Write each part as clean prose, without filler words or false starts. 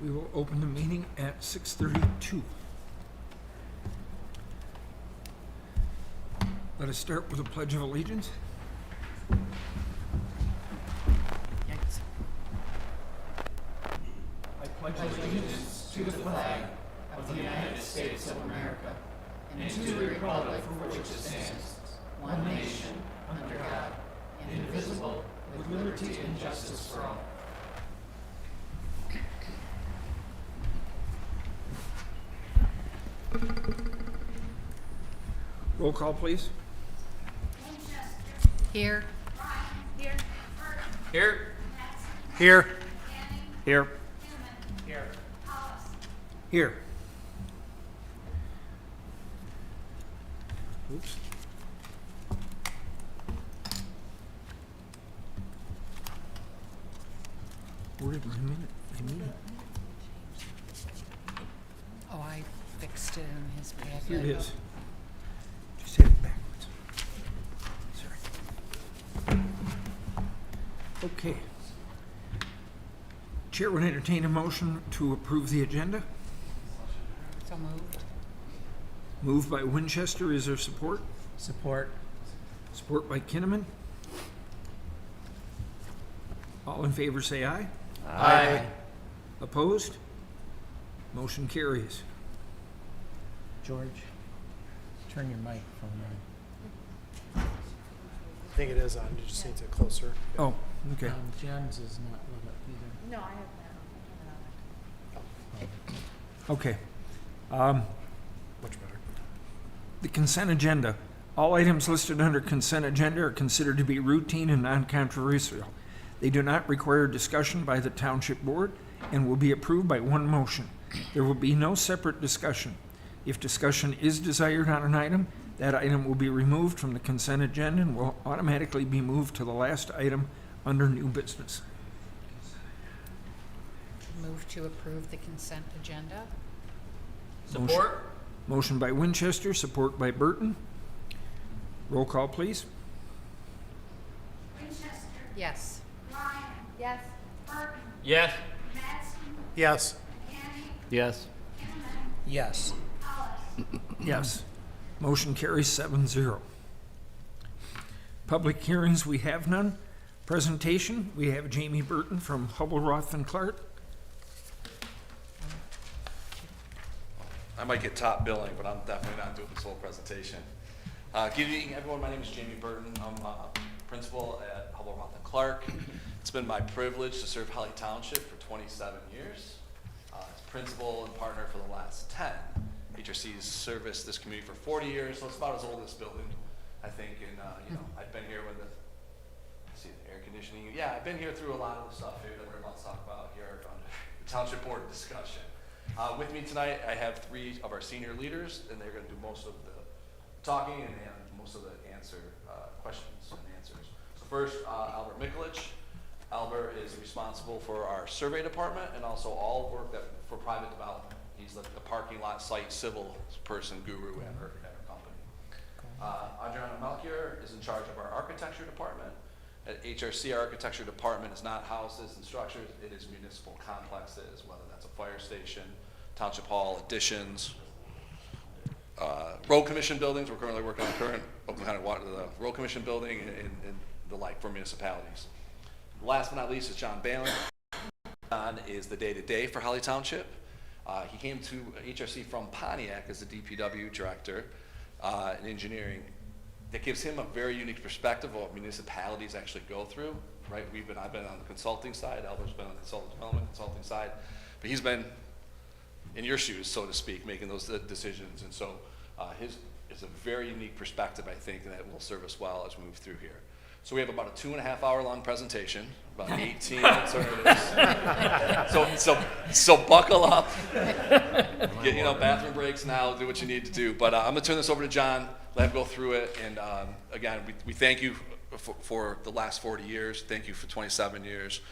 We will open the meeting at 6:32. Let us start with a pledge of allegiance. Yikes. I pledge allegiance to the flag of the United States of America and to the republic for which it stands, one nation, under God, indivisible, with liberty and justice for all. Roll call, please. Here. Here. Here. Here. Here. Here. Oops. Where did my minute? Oh, I fixed it in his packet. Here it is. Just had it backwards. Sorry. Okay. Chair would entertain a motion to approve the agenda. So moved. Moved by Winchester. Is there support? Support. Support by Kinnaman. All in favor say aye. Aye. Opposed? Motion carries. George, turn your microphone on. I think it is on. You just need to closer. Oh, okay. Jen's is not lit up either. No, I have that. Okay. Much better. The consent agenda. All items listed under consent agenda are considered to be routine and non-controversial. They do not require discussion by the Township Board and will be approved by one motion. There will be no separate discussion. If discussion is desired on an item, that item will be removed from the consent agenda and will automatically be moved to the last item under new business. Move to approve the consent agenda. Support. Motion by Winchester, support by Burton. Roll call, please. Winchester. Yes. Ryan. Yes. Burton. Yes. Mattson. Yes. McKinney. Yes. Kinnaman. Yes. Ellis. Yes. Motion carries 7-0. Public hearings, we have none. Presentation, we have Jamie Burton from Hubble, Roth and Clark. I might get top billing, but I'm definitely not doing this whole presentation. Good evening, everyone. My name is Jamie Burton. I'm a principal at Hubble, Roth and Clark. It's been my privilege to serve Holly Township for 27 years. As principal and partner for the last 10. HRC's serviced this community for 40 years, so it's about as old as this building, I think. And I've been here when the air conditioning. Yeah, I've been here through a lot of the stuff here that we're about to talk about here on the Township Board discussion. With me tonight, I have 3 of our senior leaders, and they're going to do most of the talking and most of the questions and answers. So first, Albert Mikulich. Albert is responsible for our survey department and also all work for private development. He's the parking lot site civil person guru at her company. Adriana Melchior is in charge of our architecture department. At HRC, our architecture department is not houses and structures, it is municipal complexes, whether that's a fire station, township hall, additions, road commission buildings. We're currently working on the road commission building and the like for municipalities. Last but not least is John Balin. John is the day-to-day for Holly Township. He came to HRC from Pontiac as the DPW director in engineering. That gives him a very unique perspective of what municipalities actually go through, right? I've been on the consulting side, Albert's been on the consulting side, but he's been in your shoes, so to speak, making those decisions. And so his is a very unique perspective, I think, and that will serve us well as we move through here. So we have about a 2.5 hour long presentation, about 18 alternatives. So buckle up. Get bathroom breaks now. Do what you need to do. But I'm gonna turn this over to John. Let him go through it. And again, we thank you for the last 40 years. Thank you for 27 years.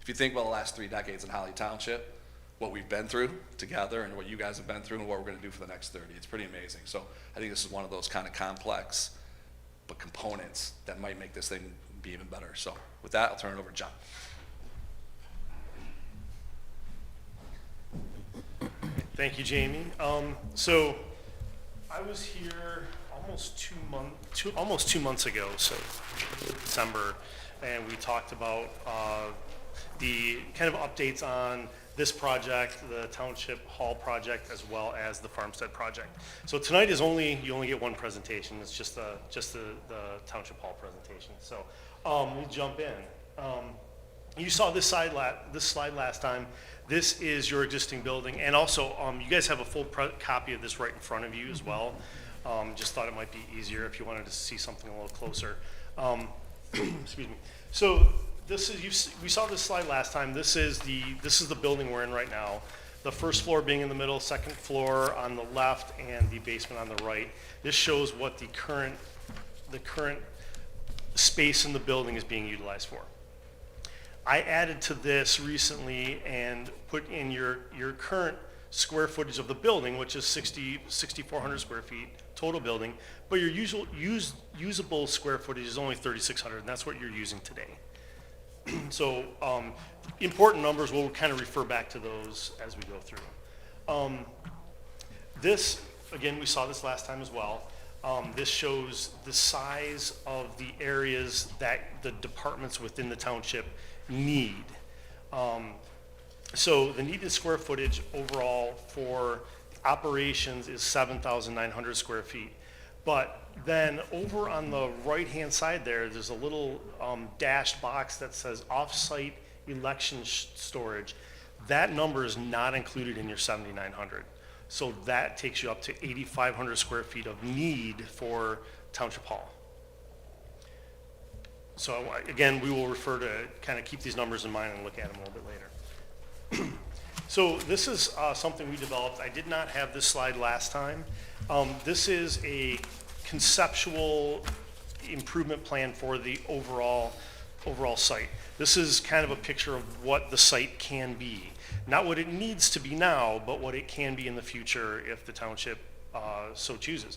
If you think about the last 3 decades in Holly Township, what we've been through together and what you guys have been through and what we're going to do for the next 30, it's pretty amazing. So I think this is one of those kind of complex but components that might make this thing be even better. So with that, I'll turn it over to John. Thank you, Jamie. So I was here almost 2 months ago, so December, and we talked about the kind of updates on this project, the Township Hall project, as well as the Farmstead project. So tonight is you only get one presentation. It's just the Township Hall presentation. So we'll jump in. You saw this slide last time. This is your existing building, and also you guys have a full copy of this right in front of you as well. Just thought it might be easier if you wanted to see something a little closer. Excuse me. So we saw this slide last time. This is the building we're in right now. The first floor being in the middle, second floor on the left, and the basement on the right. This shows what the current space in the building is being utilized for. I added to this recently and put in your current square footage of the building, which is 6,400 square feet total building, but your usable square footage is only 3,600, and that's what you're using today. So important numbers, we'll kind of refer back to those as we go through. This, again, we saw this last time as well. This shows the size of the areas that the departments within the township need. So the needed square footage overall for operations is 7,900 square feet. But then over on the right-hand side there's a little dashed box that says off-site election storage. That number is not included in your 7,900. So that takes you up to 8,500 square feet of need for Township Hall. So again, we will refer to kind of keep these numbers in mind and look at them a little bit later. So this is something we developed. I did not have this slide last time. This is a conceptual improvement plan for the overall site. This is kind of a picture of what the site can be. Not what it needs to be now, but what it can be in the future if the township so chooses.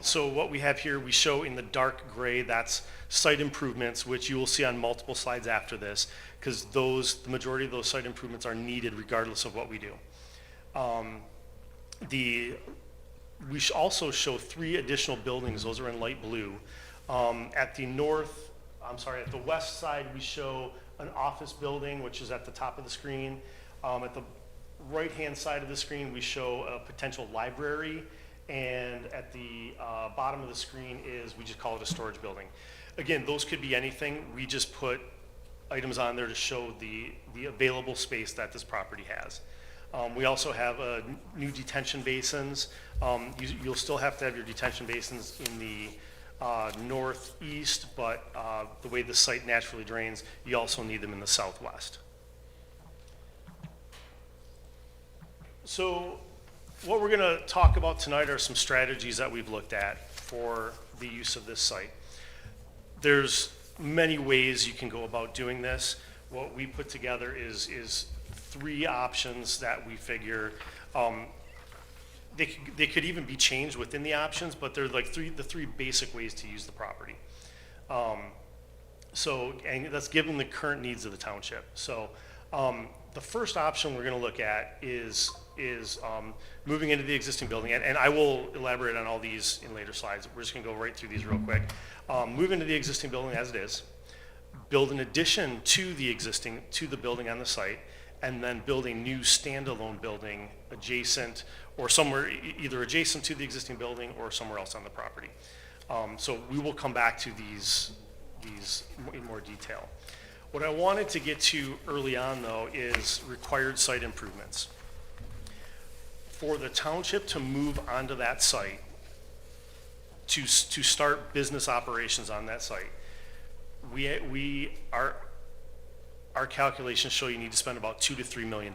So what we have here, we show in the dark gray, that's site improvements, which you will see on multiple slides after this, because the majority of those site improvements are needed regardless of what we do. We also show 3 additional buildings. Those are in light blue. At the west side, we show an office building, which is at the top of the screen. At the right-hand side of the screen, we show a potential library, and at the bottom of the screen we just call it a storage building. Again, those could be anything. We just put items on there to show the available space that this property has. We also have new detention basins. You'll still have to have your detention basins in the northeast, but the way the site naturally drains, you also need them in the southwest. So what we're going to talk about tonight are some strategies that we've looked at for the use of this site. There's many ways you can go about doing this. What we put together is 3 options that we figure they could even be changed within the options, but they're like the three basic ways to use the property. And that's given the current needs of the township. So the first option we're going to look at is moving into the existing building, and I will elaborate on all these in later slides. We're just going to go right through these real quick. Move into the existing building as it is, build an addition to the building on the site, and then build a new standalone building adjacent or somewhere either adjacent to the existing building or somewhere else on the property. So we will come back to these in more detail. What I wanted to get to early on, though, is required site improvements. For the township to move onto that site, to start business operations on that site, our calculations show you need to spend about $2 to $3 million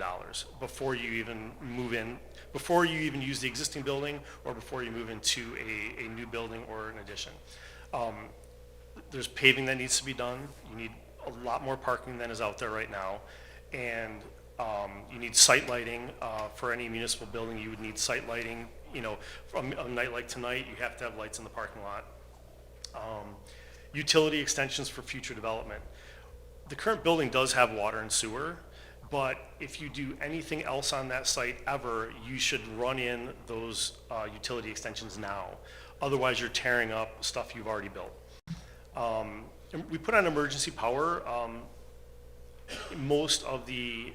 before you even move in, before you even use the existing building, or before you move into a new building or an addition. There's paving that needs to be done. You need a lot more parking than is out there right now, and you need site lighting. For any municipal building, you would need site lighting. From a night like tonight, you have to have lights in the parking lot. Utility extensions for future development. The current building does have water and sewer, But if you do anything else on that site ever, you should run in those utility extensions now. Otherwise, you're tearing up stuff you've already built. And we put on emergency power. Most of the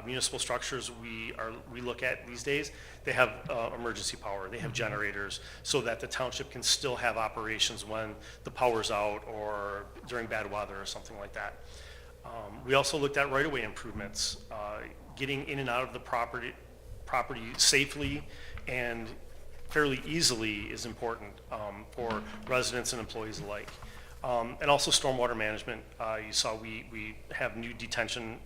municipal structures we look at these days, they have emergency power. They have generators so that the township can still have operations when the power's out or during bad weather or something like that. We also looked at right-of-way improvements. Getting in and out of the property safely and fairly easily is important for residents and employees alike. And also stormwater management. You saw we have new detention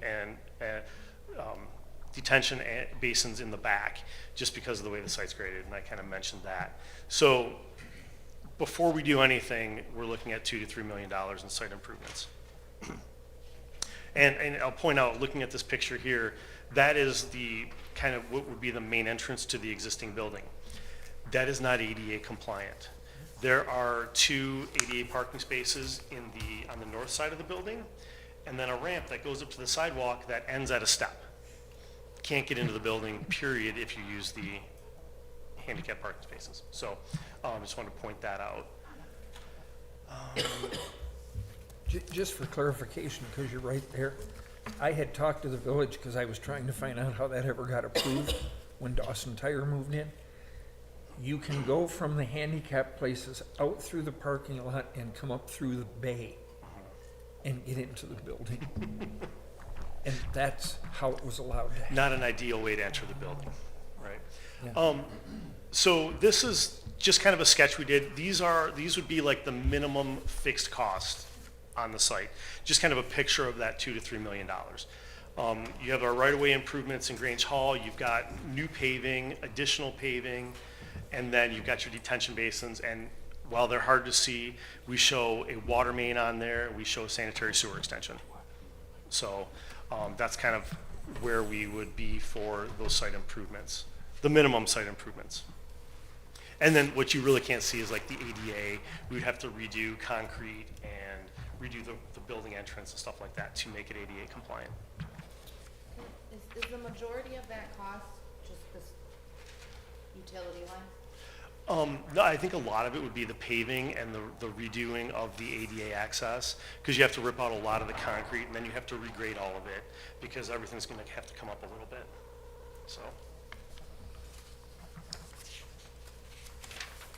basins in the back just because of the way the site's graded, and I kind of mentioned that. So before we do anything, we're looking at $2 to $3 million in site improvements. And I'll point out, looking at this picture here, that is the kind of what would be the main entrance to the existing building. That is not ADA compliant. There are 2 ADA parking spaces on the north side of the building, and then a ramp that goes up to the sidewalk that ends at a step. Can't get into the building, period, if you use the handicap parking spaces. So I just wanted to point that out. Just for clarification, because you're right there, I had talked to the village because I was trying to find out how that ever got approved when Dawson Tire moved in. You can go from the handicap places out through the parking lot and come up through the bay and get into the building. And that's how it was allowed to happen. Not an ideal way to enter the building, right? Yeah. So this is just kind of a sketch we did. These would be like the minimum fixed cost on the site. Just kind of a picture of that $2 to $3 million. You have our right-of-way improvements in Grange Hall. You've got new paving, additional paving, and then you've got your detention basins. And while they're hard to see, we show a water main on there. We show a sanitary sewer extension. So that's kind of where we would be for those site improvements, the minimum site improvements. And then what you really can't see is like the ADA. We would have to redo concrete and redo the building entrance and stuff like that to make it ADA compliant. Is the majority of that cost just this utility line? No, I think a lot of it would be the paving and the redoing of the ADA access, because you have to rip out a lot of the concrete and then you have to regrade all of it because everything's going to have to come up a little bit.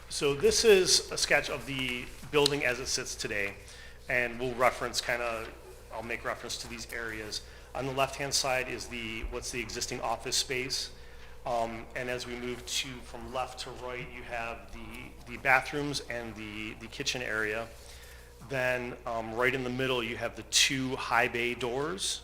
So this is a sketch of the building as it sits today, and we'll reference I'll make reference to these areas. On the left-hand side is what's the existing office space. And as we move from left to right, you have the bathrooms and the kitchen area. Then right in the middle, you have the 2 high bay doors.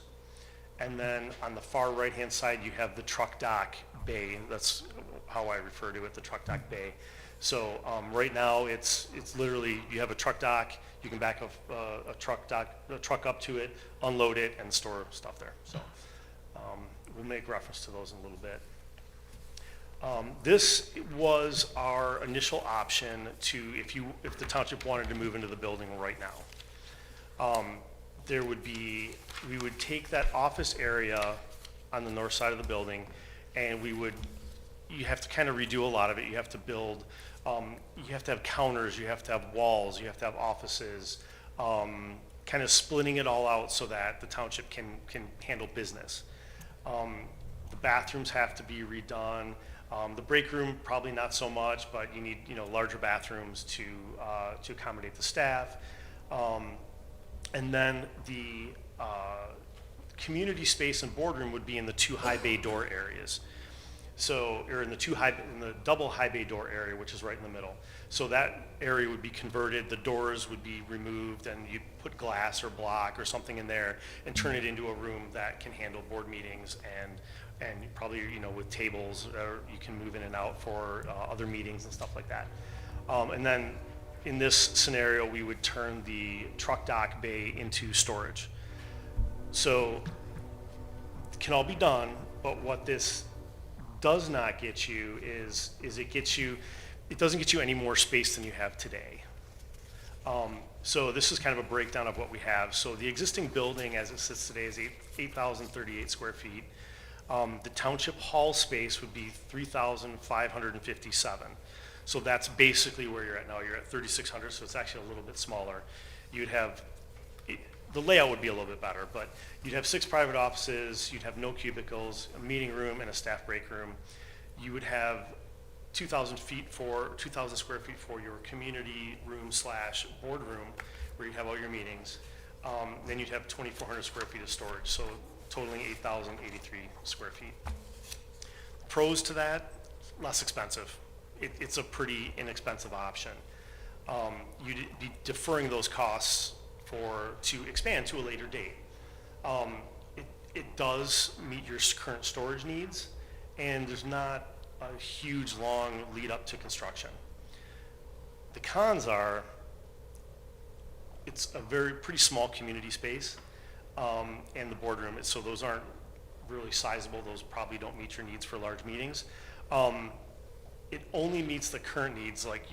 And then on the far right-hand side, you have the truck dock bay. That's how I refer to it, the truck dock bay. So right now, it's literally, you have a truck dock, you can back a truck up to it, unload it, and store stuff there. So we'll make reference to those in a little bit. This was our initial option if the township wanted to move into the building right now. We would take that office area on the north side of the building, and you have to kind of redo a lot of it. You have to build, you have to have counters, you have to have walls, you have to have offices, kind of splitting it all out so that the township can handle business. The bathrooms have to be redone. The break room, probably not so much, but you need larger bathrooms to accommodate the staff. And then the community space and boardroom would be in the 2 high bay door areas. So, or in the double high bay door area, which is right in the middle. So that area would be converted, the doors would be removed, and you put glass or block or something in there and turn it into a room that can handle board meetings and probably, with tables, or you can move in and out for other meetings and stuff like that. And then in this scenario, we would turn the truck dock bay into storage. So it can all be done, but what this does not get you is it doesn't get you any more space than you have today. So this is kind of a breakdown of what we have. So the existing building as it sits today is 8,038 square feet. The township hall space would be 3,557. So that's basically where you're at now. You're at 3,600, so it's actually a little bit smaller. You'd have, the layout would be a little bit better, but you'd have 6 private offices, you'd have no cubicles, a meeting room and a staff break room. You would have 2,000 square feet for your community room / boardroom, where you'd have all your meetings. Then you'd have 2,400 square feet of storage, so totaling 8,083 square feet. Pros to that, less expensive. It's a pretty inexpensive option. You'd be deferring those costs to expand to a later date. It does meet your current storage needs, and there's not a huge long lead up to construction. The cons are, it's a pretty small community space, and the boardroom, so those aren't really sizable. Those probably don't meet your needs for large meetings. It only meets the current needs, like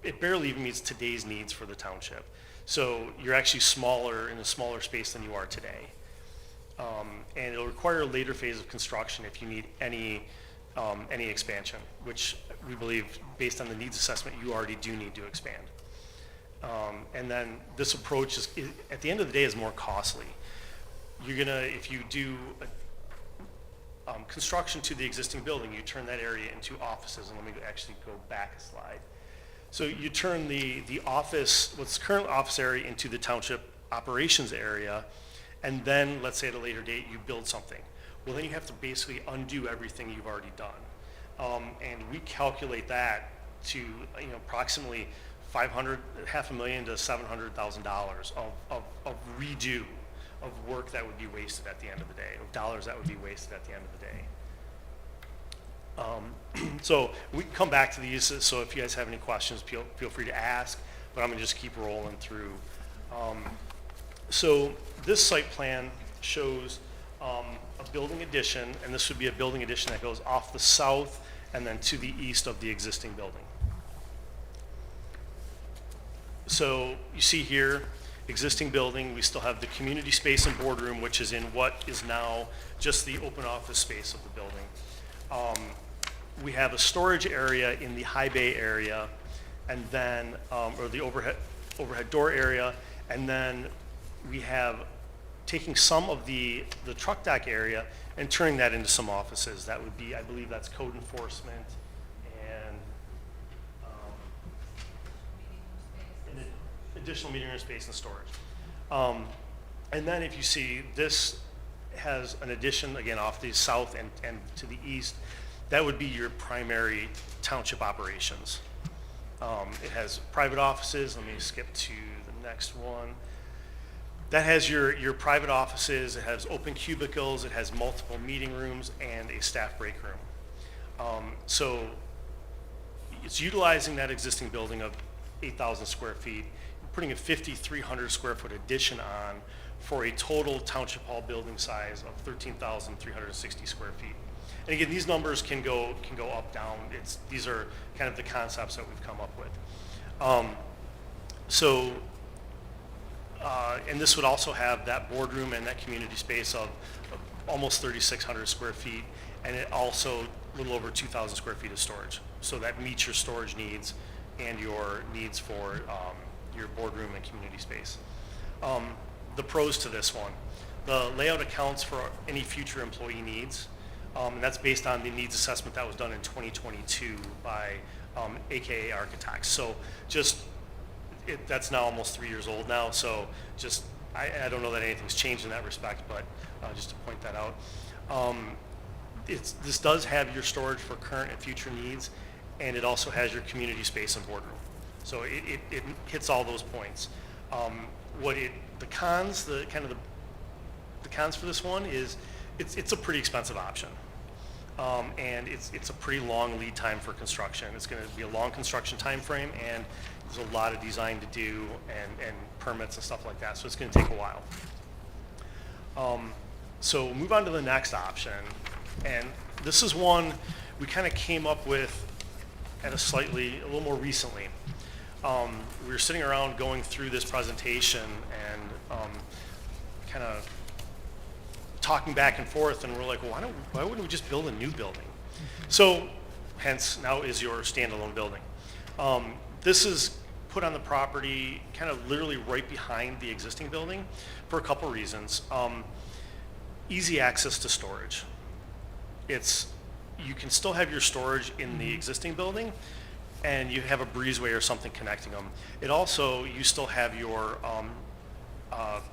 it barely even meets today's needs for the township. So you're actually smaller in a smaller space than you are today. And it'll require a later phase of construction if you need any expansion, which we believe, based on the needs assessment, you already do need to expand. And then this approach is at the end of the day, is more costly. If you do construction to the existing building, you turn that area into offices. And let me actually go back a slide. So you turn the office, what's current office area, into the township operations area, and then let's say at a later date you build something. Well, then you have to basically undo everything you've already done. And we calculate that to approximately $500,000 to $700,000 of redo of work that would be wasted at the end of the day, of dollars that would be wasted at the end of the day. So we can come back to these, so if you guys have any questions, feel free to ask, but I'm gonna just keep rolling through. So this site plan shows a building addition, and this would be a building addition that goes off the south and then to the east of the existing building. So you see here, existing building, we still have the community space and boardroom, which is in what is now just the open office space of the building. We have a storage area in the high bay area, and then, or the overhead door area, and then we have taking some of the truck dock area and turning that into some offices. That would be, I believe that's code enforcement and an additional meeting room space and storage. And then if you see, this has an addition, again, off the south and to the east. That would be your primary township operations. It has private offices. Let me skip to the next one. That has your private offices. It has open cubicles. It has multiple meeting rooms and a staff break room. So it's utilizing that existing building of 8,000 square feet, putting a 5,300 square foot addition on for a total township hall building size of 13,360 square feet. And again, these numbers can go up, down. These are kind of the concepts that we've come up with. And this would also have that boardroom and that community space of almost 3,600 square feet, and it also a little over 2,000 square feet of storage. So that meets your storage needs and your needs for your boardroom and community space. The pros to this one: the layout accounts for any future employee needs. And that's based on the needs assessment that was done in 2022 by AKA Architects. So that's now almost 3 years old now. So I don't know that anything's changed in that respect, but just to point that out. This does have your storage for current and future needs, and it also has your community space and boardroom. So it hits all those points. The cons for this one is it's a pretty expensive option. And it's a pretty long lead time for construction. It's going to be a long construction time frame, and there's a lot of design to do and permits and stuff like that. So it's going to take a while. So we'll move on to the next option, and this is one we kind of came up with a little more recently. we were sitting around going through this presentation and kind of talking back and forth, and we're like, well, why wouldn't we just build a new building? So, hence, now is your standalone building. This is put on the property kind of literally right behind the existing building for a couple reasons. Easy access to storage. You can still have your storage in the existing building, and you have a breezeway or something connecting them. It also, you still have your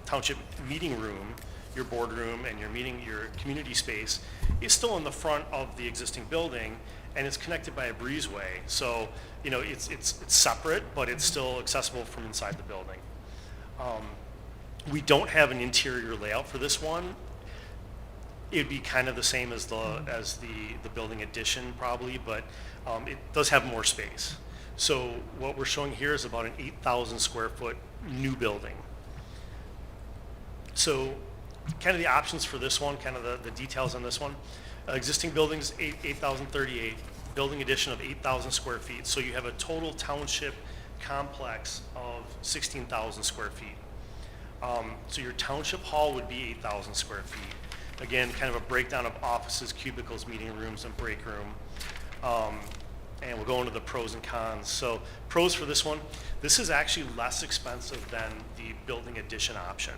township meeting room, your boardroom, and your community space is still in the front of the existing building, and it's connected by a breezeway. So, you know, it's separate, but it's still accessible from inside the building. We don't have an interior layout for this one. It'd be kind of the same as the building addition probably, but it does have more space. So what we're showing here is about an 8,000 square foot new building. So kind of the options for this one, kind of the details on this one. Existing buildings, 8,038, building addition of 8,000 square feet. So you have a total township complex of 16,000 square feet. So your township hall would be 8,000 square feet. Again, kind of a breakdown of offices, cubicles, meeting rooms, and break room. And we'll go into the pros and cons. So pros for this one, this is actually less expensive than the building addition option.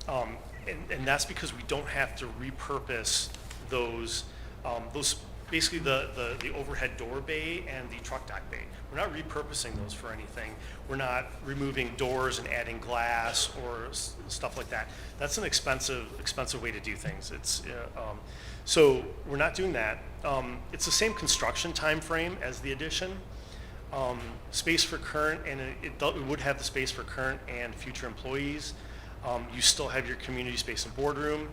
And that's because we don't have to repurpose those basically the overhead door bay and the truck dock bay. We're not repurposing those for anything. We're not removing doors and adding glass or stuff like that. That's an expensive way to do things. So we're not doing that. It's the same construction time frame as the addition. Space for current, and it would have the space for current and future employees. You still have your community space and boardroom,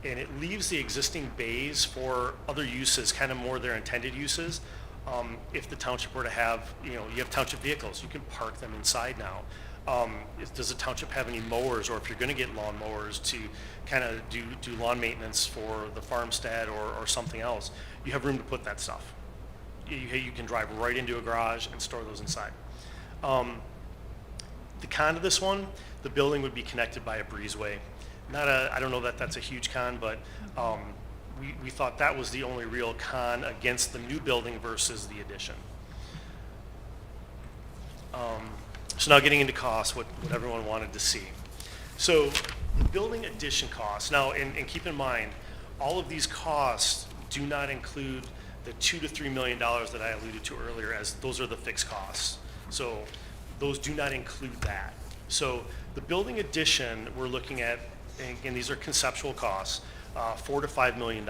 and it leaves the existing bays for other uses, kind of more their intended uses. If the township were to have, you have township vehicles, you can park them inside now. Does the township have any mowers, or if you're going to get lawn mowers to kind of do lawn maintenance for the farmstead or something else, you have room to put that stuff. You can drive right into a garage and store those inside. The con to this one, the building would be connected by a breezeway. I don't know that that's a huge con, but we thought that was the only real con against the new building versus the addition. So now getting into costs, what everyone wanted to see. So the building addition costs, now, and keep in mind, all of these costs do not include the $2 to $3 million that I alluded to earlier, as those are the fixed costs. So those do not include that. So the building addition, we're looking at, and again, these are conceptual costs, $4 to $5 million.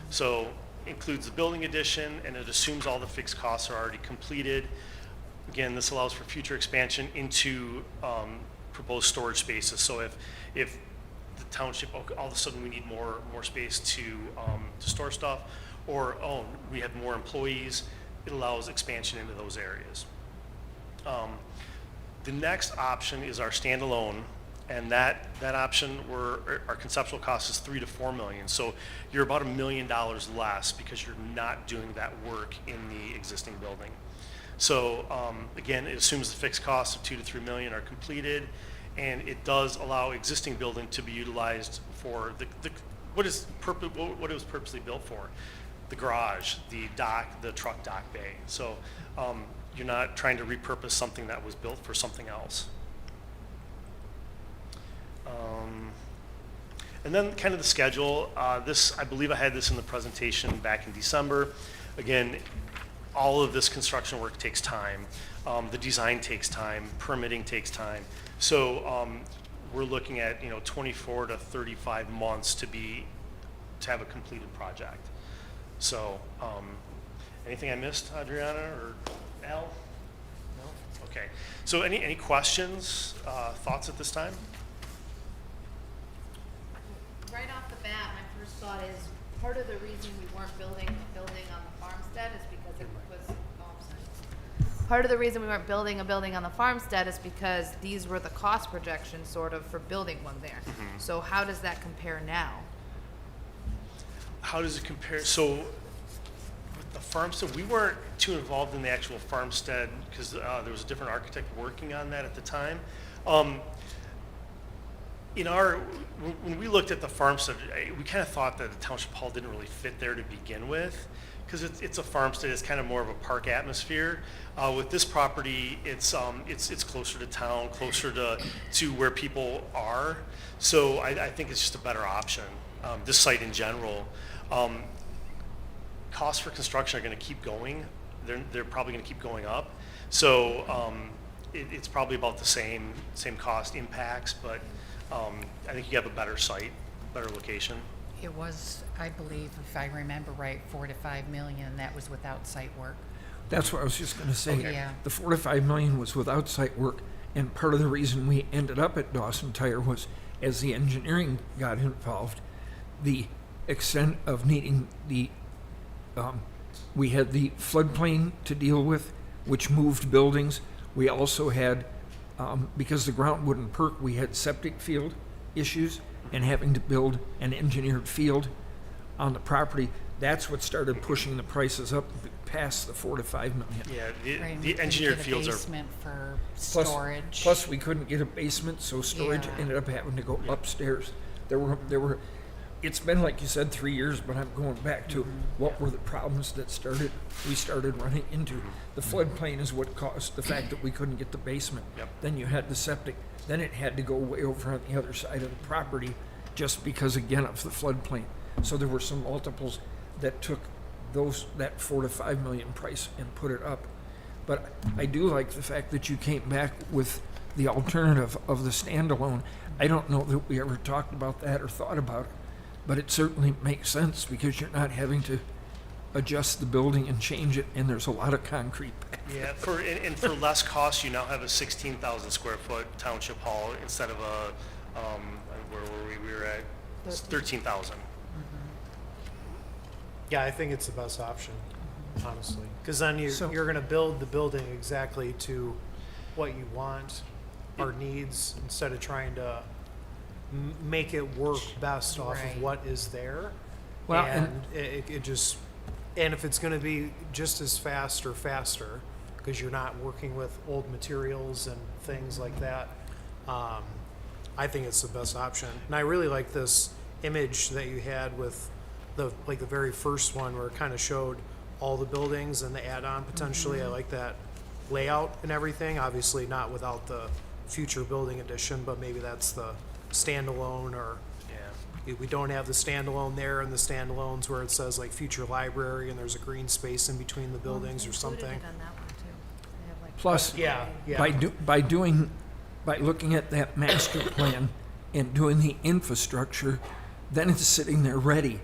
So includes the building addition, and it assumes all the fixed costs are already completed. Again, this allows for future expansion into proposed storage spaces. So if the township, all of a sudden we need more space to store stuff, or we have more employees, it allows expansion into those areas. The next option is our standalone, and that option, our conceptual cost is $3 to $4 million. So you're about $1 million less because you're not doing that work in the existing building. So again, it assumes the fixed costs of $2 to $3 million are completed, and it does allow existing building to be utilized for what it was purposely built for: the garage, the dock, the truck dock bay. So you're not trying to repurpose something that was built for something else. And then kind of the schedule. I believe I had this in the presentation back in December. Again, all of this construction work takes time. The design takes time. Permitting takes time. So we're looking at 24 to 35 months to have a completed project. So anything I missed, Adriana or Al? No? Okay. So any questions, thoughts at this time? Right off the bat, my first thought is, part of the reason we weren't building a building on the farmstead is because it was, part of the reason we weren't building a building on the farmstead is because these were the cost projections sort of for building one there. Mm-hmm. So how does that compare now? How does it compare? So the farmstead, we weren't too involved in the actual farmstead because there was a different architect working on that at the time. When we looked at the farmstead, we kind of thought that the township hall didn't really fit there to begin with, because it's a farmstead. It's kind of more of a park atmosphere. With this property, it's closer to town, closer to where people are. So I think it's just a better option. This site in general, costs for construction are going to keep going. They're probably going to keep going up. So it's probably about the same cost impacts, but I think you have a better site, better location. It was, I believe, if I remember right, 4 to 5 million. That was without site work. That's what I was just going to say. Okay. Yeah. The 4 to 5 million was without site work, and part of the reason we ended up at Dawson Tire was as the engineering got involved, the extent of needing we had the floodplain to deal with, which moved buildings. We also had, because the ground wouldn't perk, we had septic field issues and having to build an engineered field on the property. That's what started pushing the prices up past the 4 to 5 million. Yeah, Right, and the we couldn't engineered get a fields are. basement for Plus- storage. Plus, we couldn't get a basement, so storage Yeah. ended up having to go upstairs. There were, it's been, like you said, 3 years, but I'm going back to what were the problems that we started running into. The floodplain is what caused the fact that we couldn't get the basement. Yep. Then you had the septic, then it had to go way over on the other side of the property just because, again, of the floodplain. So there were some multiples that took that 4 to 5 million price and put it up. But I do like the fact that you came back with the alternative of the standalone. I don't know that we ever talked about that or thought about it, but it certainly makes sense because you're not having to adjust the building and change it, and there's a lot of concrete. Yeah, and for less cost, you now have a 16,000 square foot township hall instead of a, where were we? We were at 13,000. Yeah, I think it's the best option, honestly. Because then So- you're going to build the building exactly to what you want or needs instead of trying to make it work best off Right. of what is there. Well, and it just, and if it's going to be just as fast or faster, because you're not working with old materials and things like that, I think it's the best option. And I really like this image that you had with the very first one where it kind of showed all the buildings and the add-on potentially. I like that layout and everything. Obviously not without the future building addition, but maybe that's the standalone, or Yeah. we don't have the standalone there and the standalones where it says like future library and there's a green space in between the buildings or something. Included it on that one too. They have, like, Plus, Yeah, yeah. by looking at that master plan and doing the infrastructure, then it's sitting there ready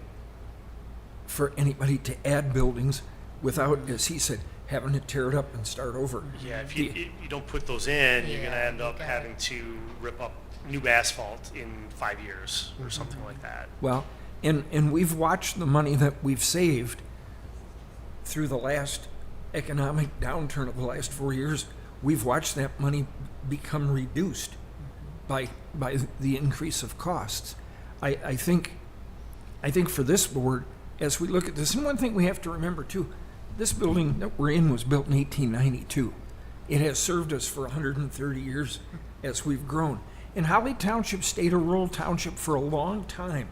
for anybody to add buildings without, as he said, having to tear it up and start over. Yeah, if you don't put those in, you're gonna Yeah, end you up got having it. to rip up new asphalt in 5 years or something like that. Well, and we've watched the money that we've saved through the last economic downturn of the last 4 years. We've watched that money become reduced by the increase of costs. I think for this board, as we look at this, and one thing we have to remember too, this building that we're in was built in 1892. It has served us for 130 years as we've grown. And Holly Township stayed a rural township for a long time.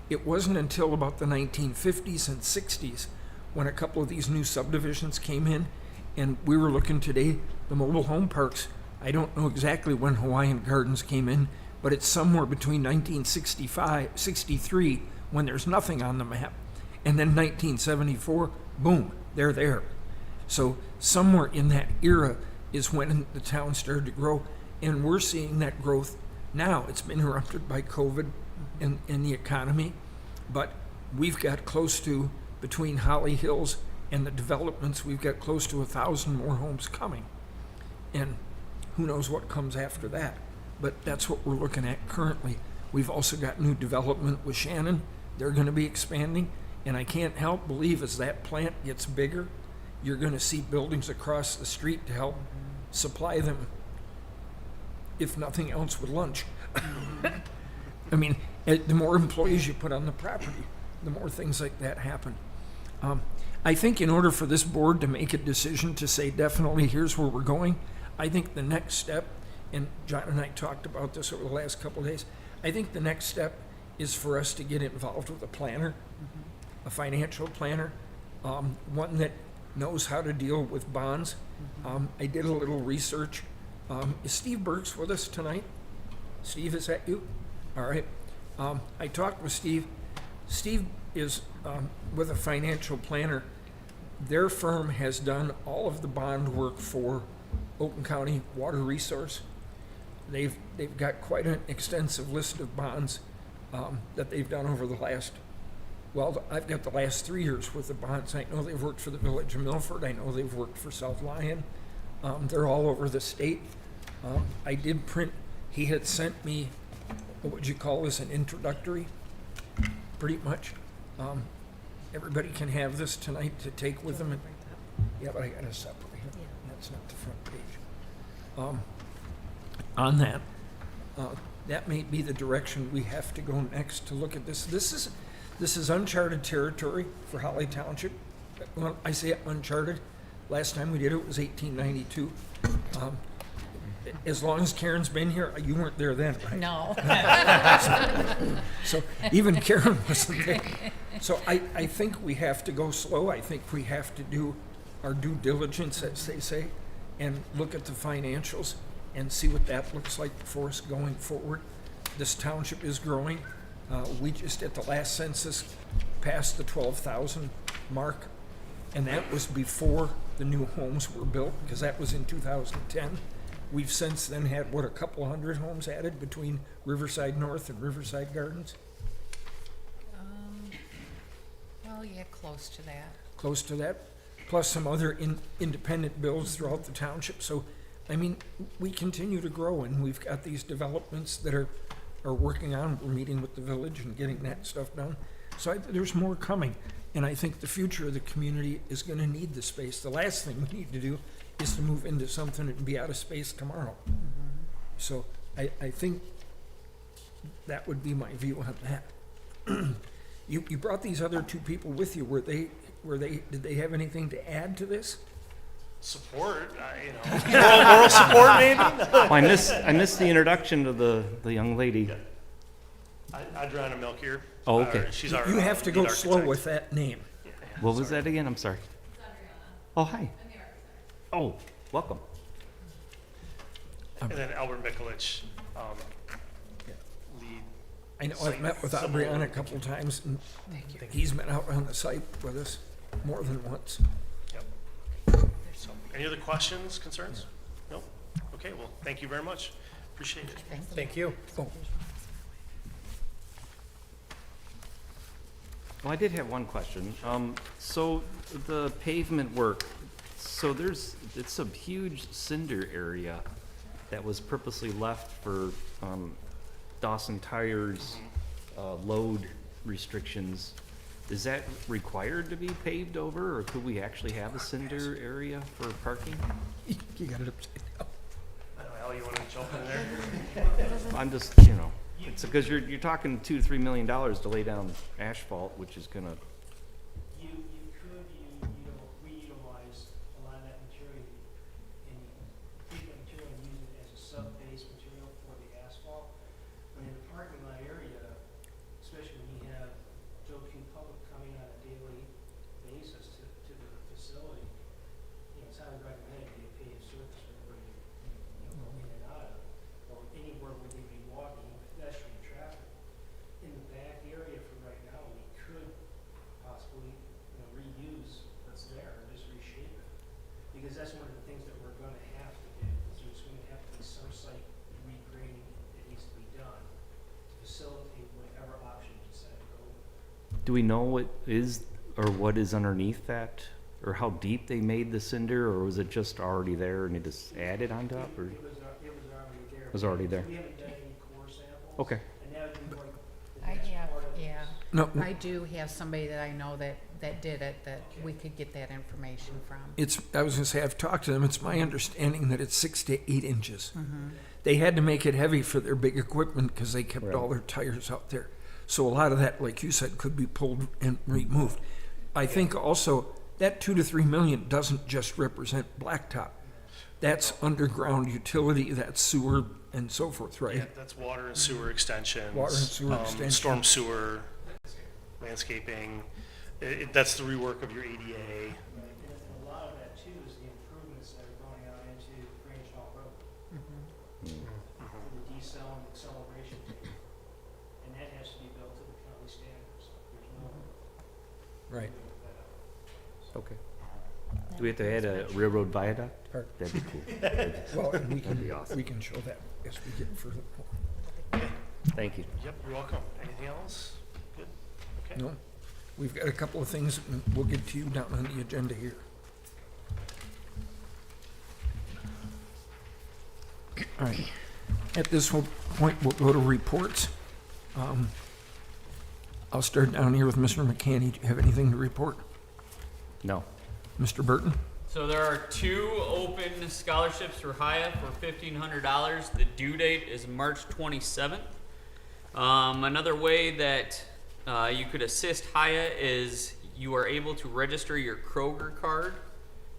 It wasn't until about the 1950s and 60s when a couple of these new subdivisions came in, and we were looking today, the mobile home parks. I don't know exactly when Hawaiian Gardens came in, but it's somewhere between 63, when there's nothing on the map, and then 1974, boom, they're there. So somewhere in that era is when the town started to grow, and we're seeing that growth now. It's been interrupted by COVID and the economy, but we've got close to, between Holly Hills and the developments, we've got close to 1,000 more homes coming. And who knows what comes after that. But that's what we're looking at currently. We've also got new development with Shannon. They're going to be expanding. And I can't help believe as that plant gets bigger, you're going to see buildings across the street to help supply them, if nothing else, with lunch. I mean, the more employees you put on the property, the more things like that happen. I think in order for this board to make a decision to say definitely here's where we're going, I think the next step, and John and I talked about this over the last couple of days, I think the next step is for us to get involved with a planner, a financial planner, one that knows how to deal with bonds. I did a little research. Is Steve Burks with us tonight? Steve, is that you? All right. I talked with Steve. Steve is with a financial planner. Their firm has done all of the bond work for Oakland County Water Resource. They've got quite an extensive list of bonds that they've done over the last, well, I've got the last 3 years worth of bonds. I know they've worked for the Village of Milford. I know they've worked for South Lyon. They're all over the state. I did print, he had sent me, what would you call this, an introductory, pretty much. Everybody can have this tonight to take with them. Yeah, but I got to separate it. That's not the front page. On that, that may be the direction we have to go next to look at this. This is uncharted territory for Holly Township. Well, I say uncharted. Last time we did it was 1892. As long as Karen's been here, you weren't there then, right? No. So even Karen wasn't there. So I think we have to go slow. I think we have to do our due diligence, as they say, and look at the financials and see what that looks like for us going forward. This township is growing. We just, at the last census, passed the 12,000 mark, and that was before the new homes were built, because that was in 2010. We've since then had, what, a couple hundred homes added between Riverside North and Riverside Gardens? Well, yeah, close to that. Close to that, plus some other independent builds throughout the township. So, I mean, we continue to grow, and we've got these developments that are working on. We're meeting with the village and getting that stuff done. So there's more coming, and I think the future of the community is going to need the space. The last thing we need to do is to move into something and be out of space tomorrow. So I think that would be my view on that. You brought these other two people with you. Did they have anything to add to this? Support, moral support maybe? Well, I missed the introduction to the young lady. Adriana Milkier. Oh, okay. She's our You have to go lead slow architect. with that name. What was that again? I'm sorry. Oh, hi. Oh, welcome. And then Albert Mikulich, lead. I know I've met with Adriana a couple of times, and he's been out on the site with us more than once. Yep. So, any other questions, concerns? Nope. Okay, well, thank you very much. Appreciate it. Thank you. Oh, Well, I did have one question. So the pavement work, so it's a huge cinder area that was purposely left for Dawson Tires load restrictions. Is that required to be paved over, or could we actually have a cinder area for parking? you got it upside down. I don't know, Al, you want to jump in there? I'm just, it's because you're talking $2 to $3 million to lay down asphalt, which is gonna, You could reutilize a lot of that material and take that material and use it as a sub-base material for the asphalt. But in the parking lot area, especially when you have so few public coming on a daily basis to the facility, it's highly recommended you pay a service for everybody to go in and out of, or anywhere where they'd be walking, pedestrian traffic. In the back area for right now, we could possibly, reuse what's there, or just reshape it. Because that's one of the things that we're gonna have to do, is there's gonna have to be some site regrading that needs to be done to facilitate whatever option you decide to go with. do we know what is, or what is underneath that? Or how deep they made the cinder, or was it just already there and it just added on top, or? It was already there. It was already there. We haven't done any core samples. Okay. And that would be like the I next have, part of this. yeah. No, I do have somebody that I know that did it, that we could get that information from. I was gonna say, I've talked to them. It's my understanding that it's 6 to 8 inches. They had to make it heavy for their big equipment because they kept all their tires out there. So a lot of that, like you said, could be pulled and removed. I think also that 2 to 3 million doesn't just represent blacktop. That's underground utility, that's sewer and so forth, right? Yeah, that's water and sewer extensions. Water and sewer extensions. Storm sewer, landscaping. That's the rework of your ADA. And a lot of that too is the improvements that are going out into Grange Hall Road. The decel and acceleration tape. And that has to be built to the county standards. There's no. Right. Okay. Do we have to add a railroad viaduct? Or- That'd be cool. That'd Well, and we be can, awesome. we can show that as we get further. Thank you. Yep, you're welcome. Anything else? Good? Okay. No, we've got a couple of things, and we'll get to you down on the agenda here. All right, at this point, we'll go to reports. I'll start down here with Mr. McCanny. Do you have anything to report? No. Mr. Burton? So there are 2 open scholarships for Haya for $1,500. The due date is March 27th. Another way that you could assist Haya is you are able to register your Kroger card.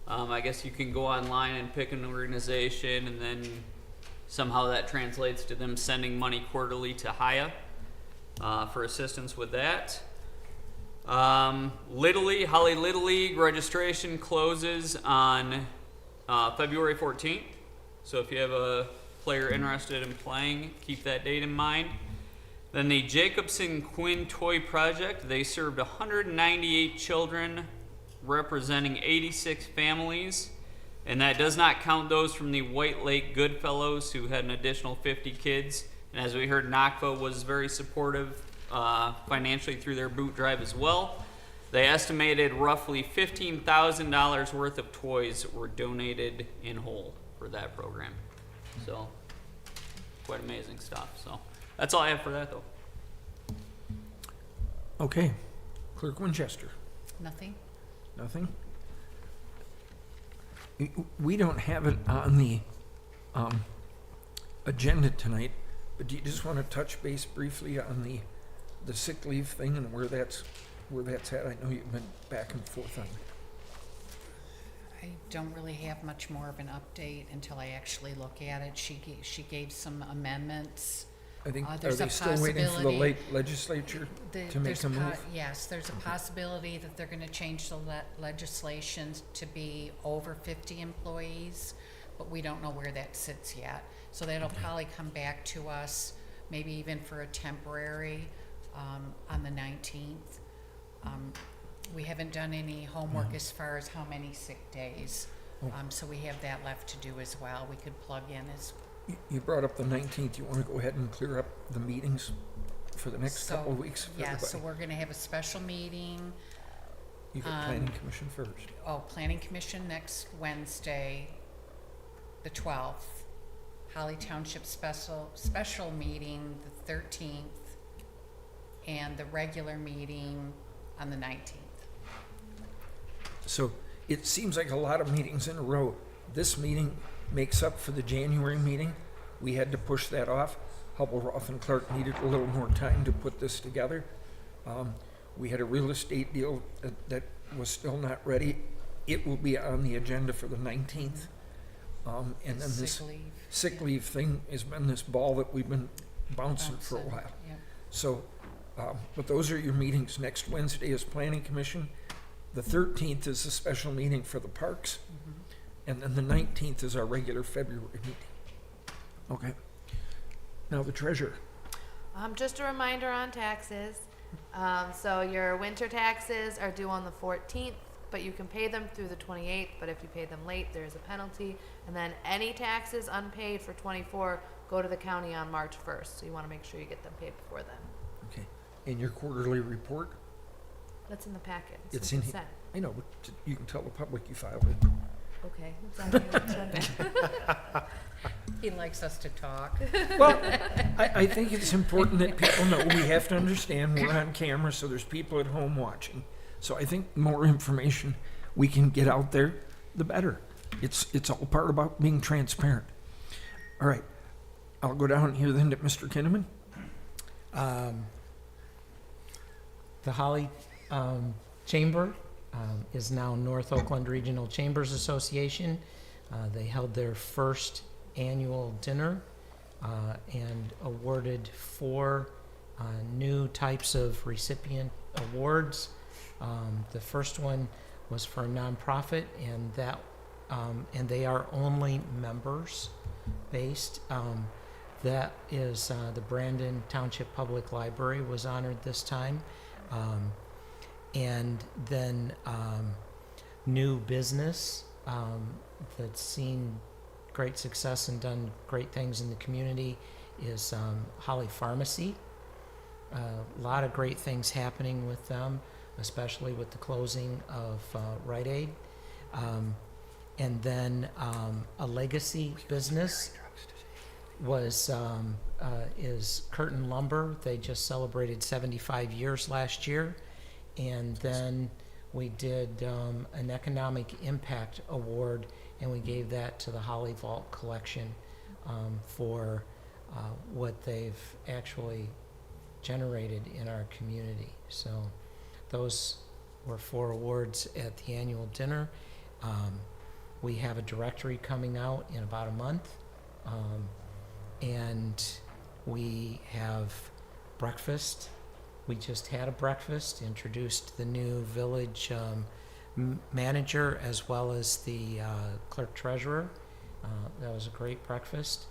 I guess you can go online and pick an organization, and then somehow that translates to them sending money quarterly to Haya for assistance with that. Holly Little League registration closes on February 14th. So if you have a player interested in playing, keep that date in mind. Then the Jacobson Quinn Toy Project, they served 198 children representing 86 families. And that does not count those from the White Lake Goodfellows, who had an additional 50 kids. And as we heard, NACFA was very supportive financially through their boot drive as well. They estimated roughly $15,000 worth of toys were donated in whole for that program. So, quite amazing stuff. So, that's all I have for that, though. Okay, Clerk Winchester? Nothing? Nothing? We don't have it on the agenda tonight, but do you just want to touch base briefly on the sick leave thing and where that's at? I know you've been back and forth on it. I don't really have much more of an update until I actually look at it. She gave some amendments. I think, are There's they a still waiting for the possibility- late legislature to make There's a move? Yes, there's a possibility that they're gonna change the legislation to be over 50 employees, but we don't know where that sits yet. So that'll probably come back to us, maybe even for a temporary, on the 19th. We haven't done any homework as far as how many sick days. So we have that left to do as well. We could plug in as, You brought up the 19th. You want to go ahead and clear up the meetings for the next couple of weeks for yeah, so everybody? we're gonna have a special meeting. You got Planning Commission first. Planning Commission next Wednesday, the 12th. Holly Township special meeting, the 13th, and the regular meeting on the 19th. So it seems like a lot of meetings in a row. This meeting makes up for the January meeting. We had to push that off. Hubble, Roth, and Clark needed a little more time to put this together. We had a real estate deal that was still not ready. It will be on the agenda for the 19th. And then this Sick leave. sick leave thing has been this ball that we've been bouncing for a Bouncing, while. yeah. So, but those are your meetings. Next Wednesday is Planning Commission. The 13th is a special meeting for the parks. And then the 19th is our regular February meeting. Okay. Now the treasurer. Just a reminder on taxes. So your winter taxes are due on the 14th, but you can pay them through the 28th, but if you pay them late, there's a penalty. And then any taxes unpaid for 24 go to the county on March 1st, so you want to make sure you get them paid before then. Okay. And your quarterly report? That's in the packet. It's been in here. sent. I know, but you can tell the public you filed it. Okay, it's on your agenda. He likes us to talk. Well, I think it's important that people know. We have to understand we're on camera, so there's people at home watching. So I think the more information we can get out there, the better. It's all part about being transparent. All right. I'll go down here then to Mr. Kinnaman. The Holly chamber is now North Oakland Regional Chambers Association. They held their first annual dinner and awarded 4 new types of recipient awards. The first one was for a nonprofit, and that and they are only members based. That is the Brandon Township Public Library was honored this time. And then new business that's seen great success and done great things in the community is Holly Pharmacy. A lot of great things happening with them, especially with the closing of Rite Aid. And then a legacy business was is Curtin Lumber. They just celebrated 75 years last year. And then we did an economic impact award, and we gave that to the Holly Vault Collection for what they've actually generated in our community. So those were 4 awards at the annual dinner. We have a directory coming out in about a month, and we have breakfast. We just had a breakfast, introduced the new village manager as well as the clerk treasurer. That was a great breakfast.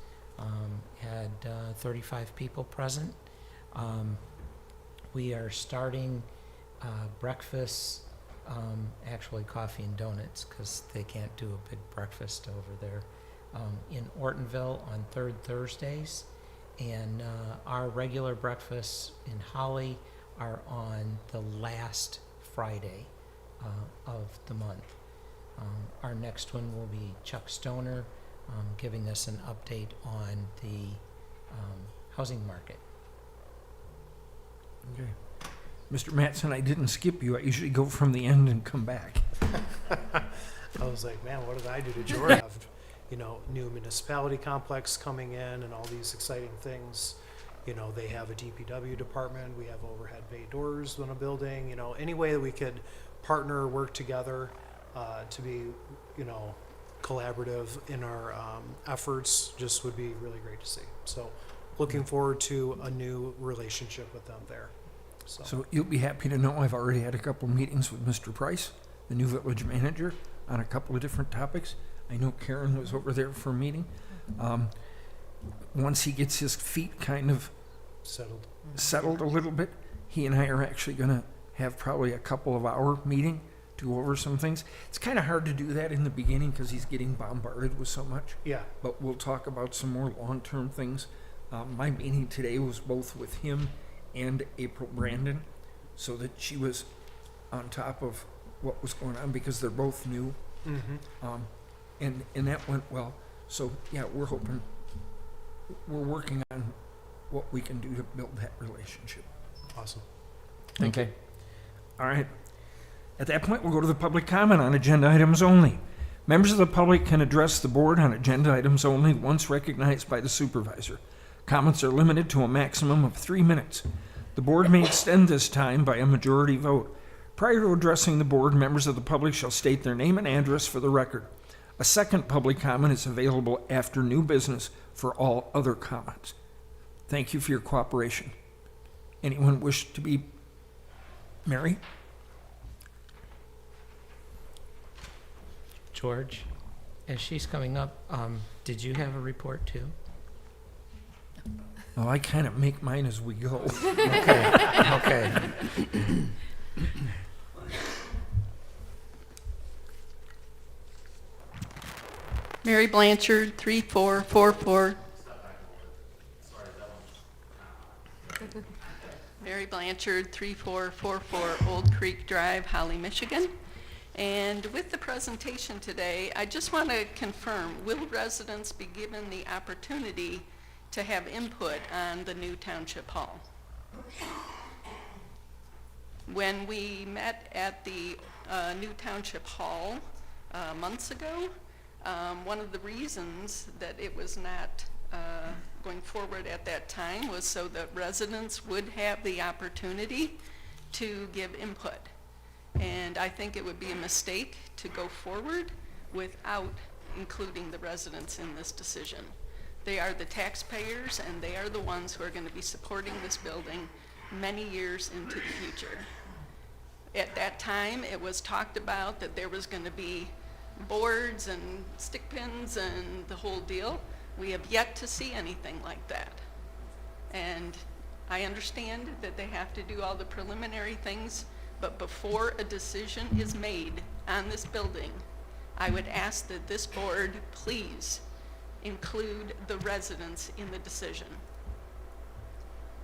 Had 35 people present. We are starting breakfast, actually coffee and donuts, because they can't do a big breakfast over there, in Ortonville on 3rd Thursdays. And our regular breakfasts in Holly are on the last Friday of the month. Our next one will be Chuck Stoner giving us an update on the housing market. Okay. Mr. Mattson, I didn't skip you. I usually go from the end and come back. I was like, man, what did I do to George? Have, you know, new municipality complex coming in and all these exciting things. You know, they have a DPW department. We have overhead bay doors in a building. You know, any way that we could partner, work together to be, you know, collaborative in our efforts just would be really great to see. So looking forward to a new relationship with them there. So you'll be happy to know I've already had a couple meetings with Mr. Price, the new village manager, on a couple of different topics. I know Karen was over there for a meeting. Once he gets his feet kind of settled a little bit, he and I are actually going to have probably a couple of hour meeting to go over some things. It's kind of hard to do that in the beginning because he's getting bombarded with so much. Yeah. But we'll talk about some more long-term things. My meeting today was both with him and April Brandon, so that she was on top of what was going on because they're both new. Mm-hmm. And that went well. So yeah, we're working on what we can do to build that relationship. Awesome. Okay. All right. At that point, we'll go to the public comment on agenda items only. Members of the public can address the board on agenda items only once recognized by the supervisor. Comments are limited to a maximum of 3 minutes. The board may extend this time by a majority vote. Prior to addressing the board, members of the public shall state their name and address for the record. A second public comment is available after new business for all other comments. Thank you for your cooperation. Anyone wish to be Mary? George, as she's coming up, did you have a report too? Well, I kind of make mine as we go. Okay. Mary Blanchard, 3444. Mary Blanchard, 3444 Old Creek Drive, Holly, Michigan. And with the presentation today, I just want to confirm, will residents be given the opportunity to have input on the new Township Hall? When we met at the new Township Hall months ago, one of the reasons that it was not going forward at that time was so that residents would have the opportunity to give input. And I think it would be a mistake to go forward without including the residents in this decision. They are the taxpayers, and they are the ones who are going to be supporting this building many years into the future. At that time, it was talked about that there was going to be boards and stick pins and the whole deal. We have yet to see anything like that. And I understand that they have to do all the preliminary things, but before a decision is made on this building, I would ask that this board please include the residents in the decision.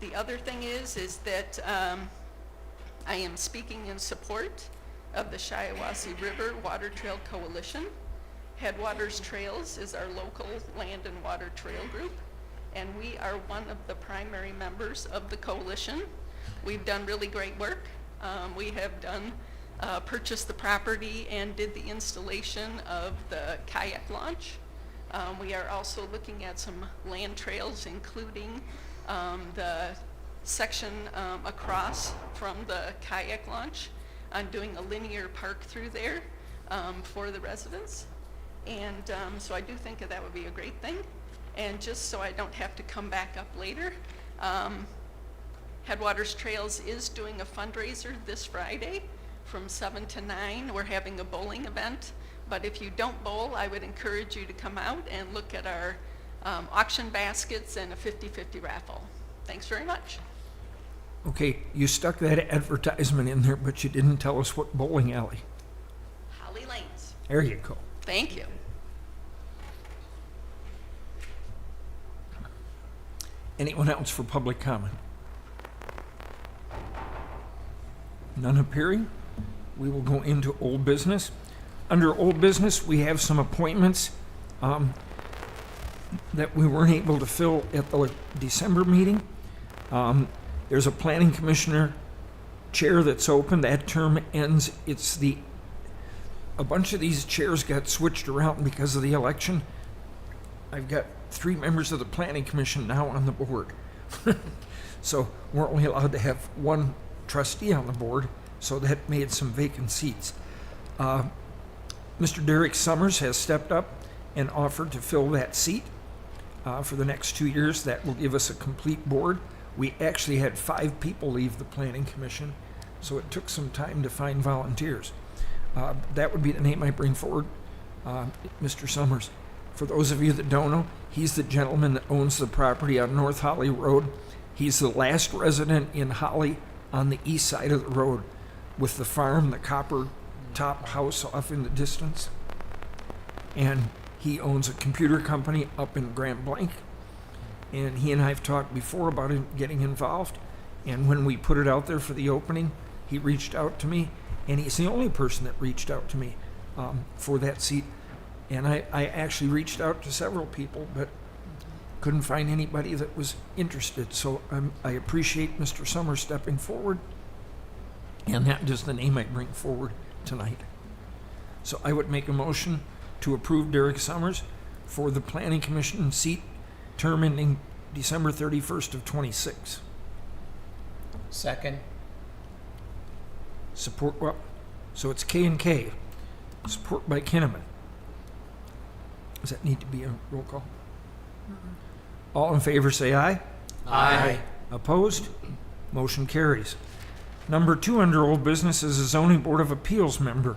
The other thing is that I am speaking in support of the Shiawassee River Water Trail Coalition. Headwaters Trails is our local land and water trail group, and we are one of the primary members of the coalition. We've done really great work. We have done, purchased the property and did the installation of the kayak launch. We are also looking at some land trails, including the section across from the kayak launch, on doing a linear park through there for the residents. And so I do think that would be a great thing. And just so I don't have to come back up later, Headwaters Trails is doing a fundraiser this Friday from 7 to 9. We're having a bowling event. But if you don't bowl, I would encourage you to come out and look at our auction baskets and a 50-50 raffle. Thanks very much. Okay, you stuck that advertisement in there, but you didn't tell us what bowling alley. Holly Lanes. There you go. Thank you. Anyone else for public comment? None appearing? We will go into old business. Under old business, we have some appointments that we weren't able to fill at the December meeting. There's a planning commissioner chair that's open. That term ends. A bunch of these chairs got switched around because of the election. I've got 3 members of the planning commission now on the board. So we're only allowed to have 1 trustee on the board, so that made some vacant seats. Mr. Derek Summers has stepped up and offered to fill that seat for the next 2 years. That will give us a complete board. We actually had 5 people leave the planning commission, so it took some time to find volunteers. That would be the name I bring forward, Mr. Summers. For those of you that don't know, he's the gentleman that owns the property on North Holly Road. He's the last resident in Holly on the east side of the road, with the farm, the copper top house off in the distance. And he owns a computer company up in Grand Blanc. And he and I have talked before about him getting involved. And when we put it out there for the opening, he reached out to me. And he's the only person that reached out to me for that seat. And I actually reached out to several people, but couldn't find anybody that was interested. So I appreciate Mr. Summers stepping forward. And that is the name I bring forward tonight. So I would make a motion to approve Derek Summers for the Planning Commission seat, term ending December 31st of 26. Second. Support, well, so it's K and K. Support by Kinnaman. Does that need to be a roll call? All in favor say aye. Aye. Opposed? Motion carries. Number 2 under old business is a zoning board of appeals member.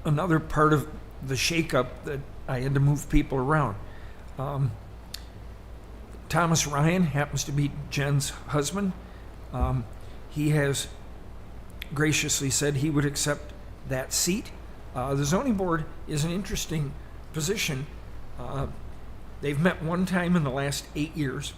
Another part of the shakeup that I had to move people around. Thomas Ryan happens to be Jen's husband. He has graciously said he would accept that seat. The zoning board is an interesting position. They've met 1 time in the last 8 years.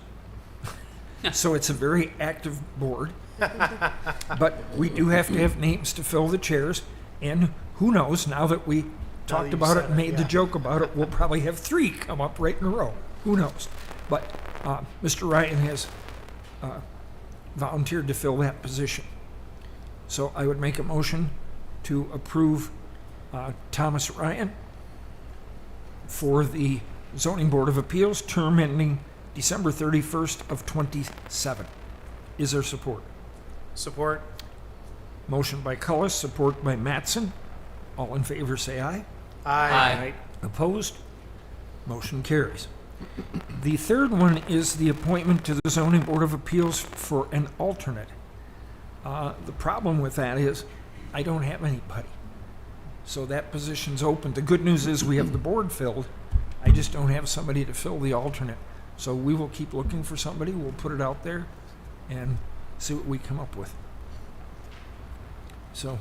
So it's a very active board. But we do have to have names to fill the chairs. And who knows, now that we talked about it and made the joke about it, we'll probably have 3 come up right in a row. Who knows? But Mr. Ryan has volunteered to fill that position. So I would make a motion to approve Thomas Ryan for the Zoning Board of Appeals, term ending December 31st of 27. Is there support? Support. Motion by Cullis, support by Mattson. All in favor, say aye. Aye. Opposed? Motion carries. The third one is the appointment to the Zoning Board of Appeals for an alternate. The problem with that is I don't have anybody. So that position's open. The good news is we have the board filled. I just don't have somebody to fill the alternate. So we will keep looking for somebody. We'll put it out there and see what we come up with. So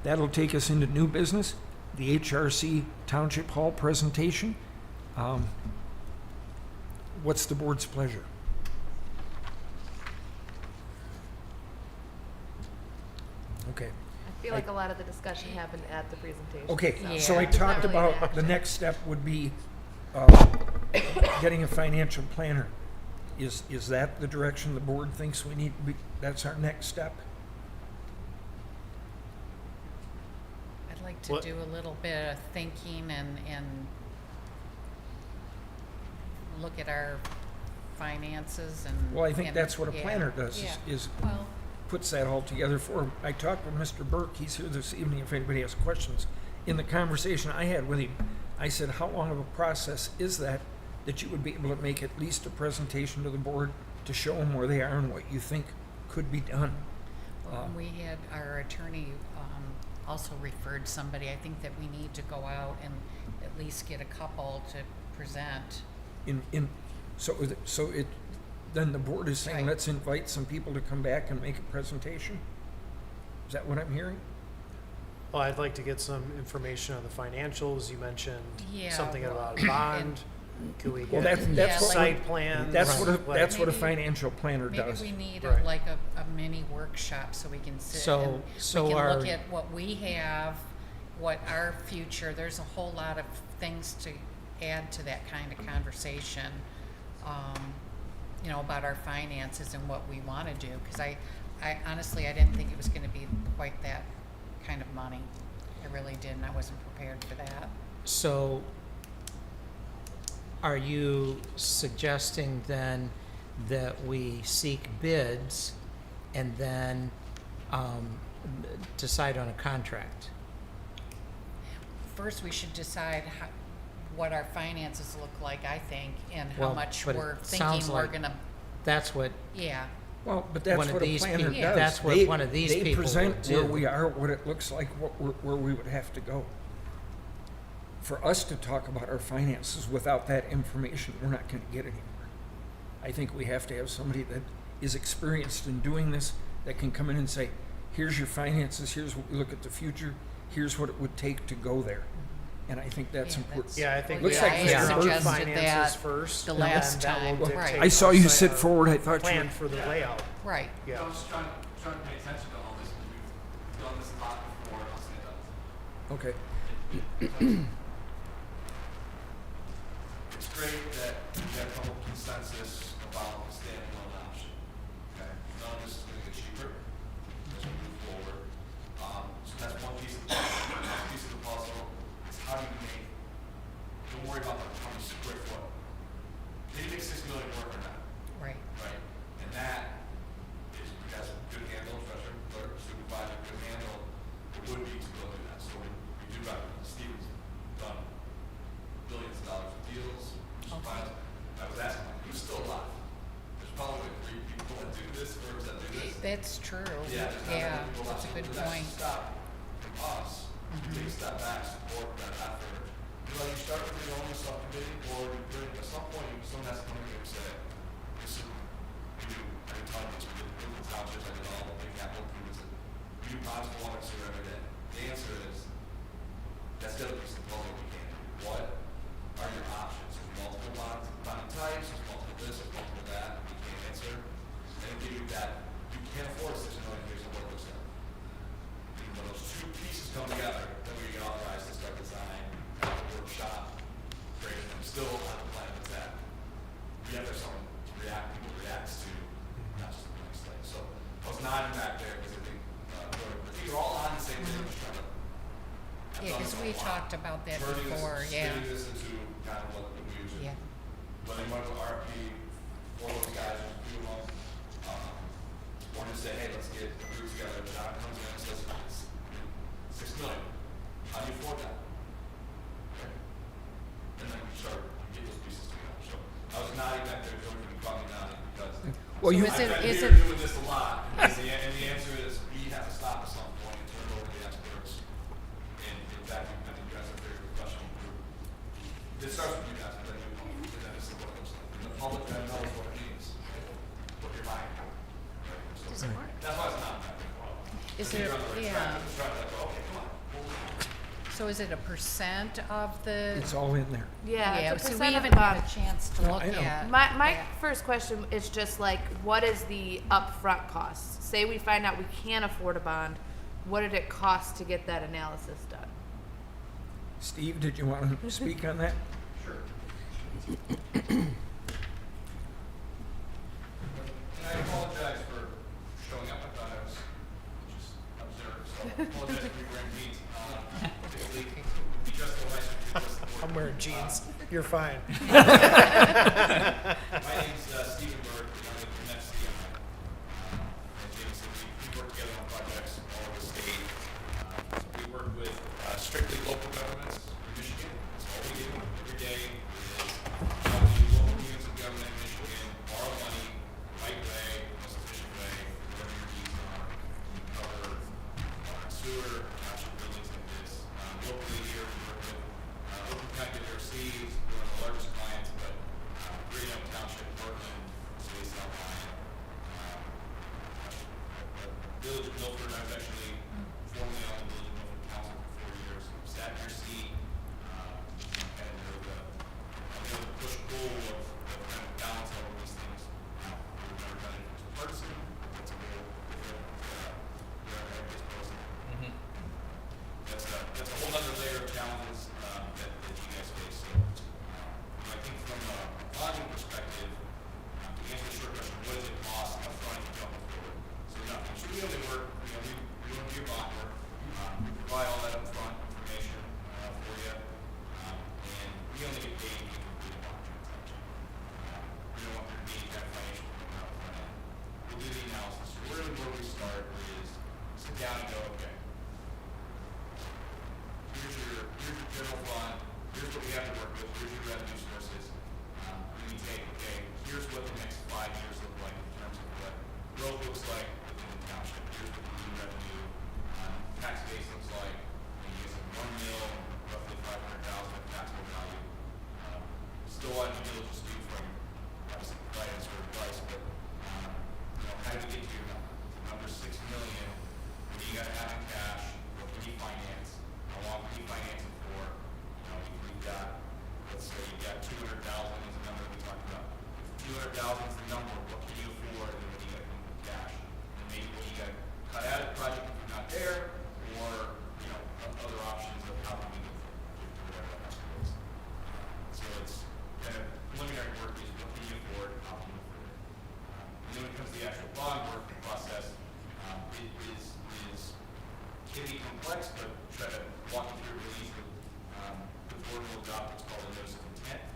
that'll take us into new business, the HRC Township Hall presentation. What's the board's pleasure? Okay. I feel like a lot of the discussion happened at the presentation. Okay, so I Yeah. talked Not really an about the action. next step would be getting a financial planner. Is that the direction the board thinks we need to be, that's our next step? I'd like to What- do a little bit of thinking and look at our finances and. Well, I think and- that's what a yeah, planner does, yeah. is Well, puts that all together for him. I talked with Mr. Burke, he's here this evening if anybody has questions. In the conversation I had with him, I said, how long of a process is that you would be able to make at least a presentation to the board to show them where they are and what you think could be done? we had, our attorney also referred somebody, I think that we need to go out and at least get a couple to present. Then the board is saying, Right. let's invite some people to come back and make a presentation? Is that what I'm hearing? Well, I'd like to get some information on the financials. You mentioned Yeah, something well, about a bond. Could we Well, get that's what site plans? That's what a Maybe- financial planner Maybe does. we need Right. like a mini workshop so we can sit So- and so we can our- look at what we have, what our future, there's a whole lot of things to add to that kind of conversation, about our finances and what we want to do. Because I honestly, I didn't think it was going to be quite that kind of money. I really didn't. I wasn't prepared for that. So are you suggesting then that we seek bids and then decide on a contract? First, we should decide what our finances look like, I think, and how Well, much but it we're sounds thinking we're like gonna, yeah. yeah. Well, but that's One of what a these planner people- does. that's what one of these They people present would where do. we are, what it looks like, where we would have to go. For us to talk about our finances without that information, we're not gonna get anywhere. I think we have to have somebody that is experienced in doing this, that can come in and say, here's your finances, here's what we look at the future, here's what it would take to go there. And I think that's Yeah, important. Yeah, I think Looks we like have Mr. to Burke figure out suggested finances that first. the and last then that will time, dictate right. I saw you our sit forward, I thought you Plan were, for the layout. Right. Yeah. I was just trying to pay attention to all this, because we've done this a lot before, I'll say that. okay. It's great that we have a couple consensus about the standalone option. Okay, none of this is gonna get cheaper as we move forward. So that's one piece of the puzzle. The next piece of the puzzle is how do you make, don't worry about how many square foot. Can you make 6 million work or not? Right. Right? And that is, has a good handle, treasurer, clerk, supervisor, good handle, it would be to go do that. So we do got, Steven's done billions of dollars of deals, which is fine. I was asking, like, who's still alive? There's probably like 3 people that do this, firms that do this. That's true. Yeah, there's not Yeah, many people that's a left. good But that point. should stop from us, take a step back, support that effort. You start with your own subcommittee, or you bring, at some point, someone has to come in here and say, this is, we do, I can tell you this, we did the townships, I did all the big capital improvements, and we do possible water and sewer every day. The answer is, that's the other piece of the puzzle we can't do. What are your options? There's multiple bond types, there's multiple this, there's multiple that, we can't answer. And give you that, you can't afford $6 million based on what it looks like. When those two pieces come together, then we get authorized to start design, workshop, great, I'm still on the plan with that. We have to have something to people reacts to, not just the next thing. So I was nodding back there because I think you're all on the same thing, I'm just trying to. I've Yeah, done because this we a lot. talked about that Turning this- before, yeah. Spinning this into kind of what we usually. Yeah. When they went to RP, 4 of those guys, 2 of them, 1 just say, hey, let's get a group together, John comes in and says, it's $6 million. How do you afford that? Okay. And then we start get those pieces together. So I was nodding back there, Joey, you caught me nodding because Well, you, is it- I've been is here it- doing this a lot, and the answer is we have to stop at some point and turn it over to the experts. And in fact, I think you guys are a very professional group. This starts with you guys, but then you know, and then this is what it looks like. And the public then knows what it means, what you're buying. Right? So that's why it's not that big a problem. Is I think there- you're on the right yeah. track. You're trying to like, okay, come on. So is it a percent of the? it's all in there. Yeah, it's a So we percent of haven't the had bond. a chance to No, look I know. at. My that. first question is just like, what is the upfront cost? Say we find out we can't afford a bond, what did it cost to get that analysis done? Steve, did you want to speak on that? Sure. And I apologize for showing up. I thought I was just observed, so I apologize for your wearing jeans. Typically, we just go right to the board. I'm wearing jeans. You're fine. My name's Stephen Burke, and I'm with the NFCI. And Jameson, we work together on projects all over the state. We work with strictly local governments in Michigan. That's all we do every day is helping local units of government in Michigan borrow money the right way, the most efficient way, whatever your needs are. We cover sewer, township buildings like this. Locally here, we work with Oakland County WRC, is one of the largest clients, but Green Oak Township, Portland, City of South Lyon. Village of Milford, I was actually formerly on the Village of Milford Council for 4 years. Sat in your seat, kind of know the push-pull of kind of balance all of these things. We've never done it as partisan. That's a whole different, that's a whole other layer of challenges that you guys face. So, I think from a bonding perspective, to answer the short question, what does it cost upfront to jump forward? So nothing. So we only work, we don't do your bond work. We provide all that upfront information for you, and we only get paid if you complete a bond transaction. We don't want there to be any kind of financial commitment up front end. We'll do the analysis. So really where we start is sit down and go, okay, here's your general fund, here's what we have to work with, here's your revenue sources. We take, okay, here's what the next 5 years look like in terms of what growth looks like within the township. Here's what the new revenue tax base looks like. You get some 1 mil, roughly 500,000 of taxable value. Still a lot of due diligence due from obviously guidance or advice, but how do we get to your number? Number 6 million. What do you got to have in cash? What can you finance? How long can you finance it for? We've got, let's say you've got 200,000 is the number we talked about. If 200,000 is the number, what can you afford and what do you got in cash? And maybe what you got to cut out of the project if you're not there, or other options of how can we go to whatever that number is. So it's kind of preliminary work is what can you afford, how can you afford it. And then when it comes to the actual bond work process, it can be complex, but try to walk you through it really easily. The board will adopt what's called a notice of intent.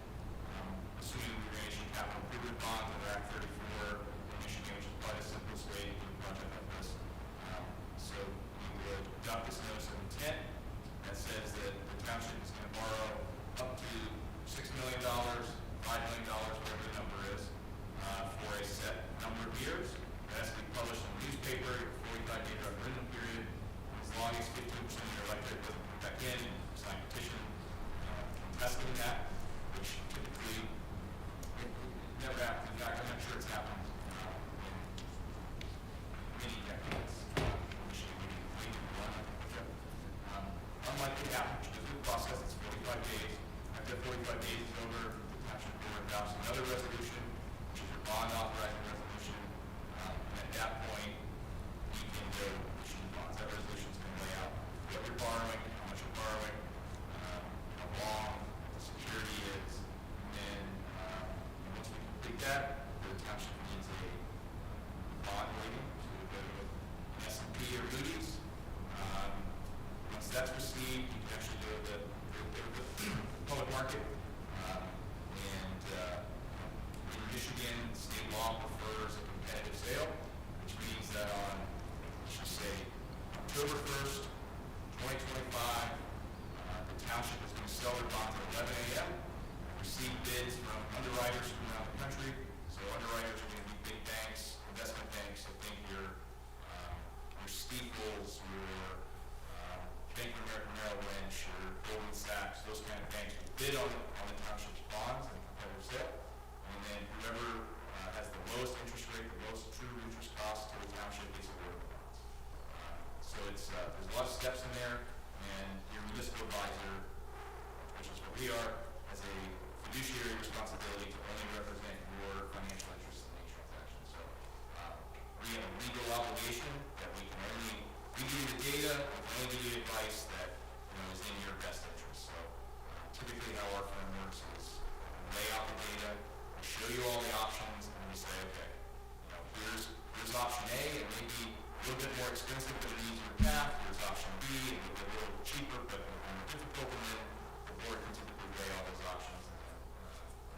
Assuming you're going to issue capital improvement bonds under Act 34 in Michigan, which is probably the simplest way to do a project like this. So you would adopt this notice of intent that says that the township is going to borrow up to $6 million, $5 million, whatever the number is, for a set number of years. That has to be published in the newspaper, 45-day referendum period. As long as 15% of your electorate doesn't put that October 1st, 2025, the township is going to sell their bonds at 11 a.m. Receive bids from underwriters from around the country. So underwriters are going to be big banks, investment banks. I think your Steeples, your Bank of America Merrill Lynch, your Goldman Sachs, those kind of banks will bid on the township's bonds and competitive sale. And then whoever has the lowest interest rate, the lowest true interest cost to the township gets awarded the bonds. So it's there's a lot of steps in there, and your municipal advisor, which is what we are, has a fiduciary responsibility to only represent your financial interests in any transaction. So we have a legal obligation that we give you the data, we can only give you advice that is in your best interest. So typically how our firm works is we lay out the data, we show you all the options, and we say, okay, here's option A, it may be a little bit more expensive but an easier path. Here's option B, it may be a little cheaper but more difficult, and then the board can typically weigh all those options and then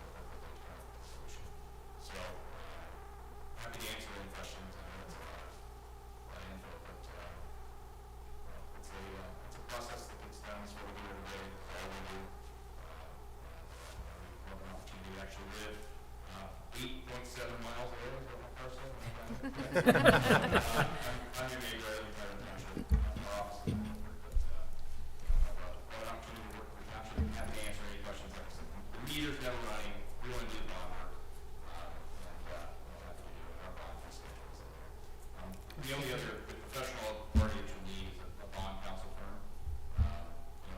come up with a solution. So happy to answer any questions. I know it's a lot of info, but it's a process that gets done. It's what we do every day. It's all we do. We have an opportunity to actually live 8.7 miles away, is what my car said. I'm your neighbor. I live right in the township. Our office is in Milford, but have an opportunity to work with the township. I'm happy to answer any questions. Like I said, the meter's never running. We want to do the bond work, and we'll have to do our bond fee schedule is in there. The only other professional party that you need is a bond counsel firm.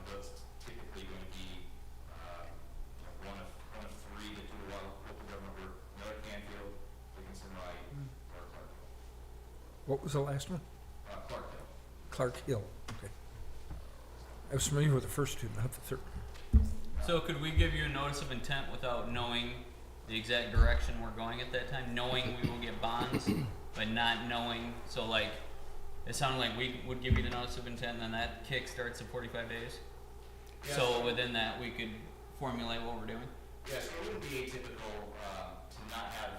Those typically going to be one of three that do a lot of local government work. Miller Canfield, Dickinson Wright, or Clark Hill. What was the last one? Clark Hill. Clark Hill, okay. I was familiar with the first two, not the third. So could we give you a notice of intent without knowing the exact direction we're going at that time? Knowing we will get bonds, but not knowing, so like, it sounded like we would give you the notice of intent and then that kick starts at 45 days? Yeah, So within that, we could formulate what we're doing? Yes, it wouldn't be atypical to not have,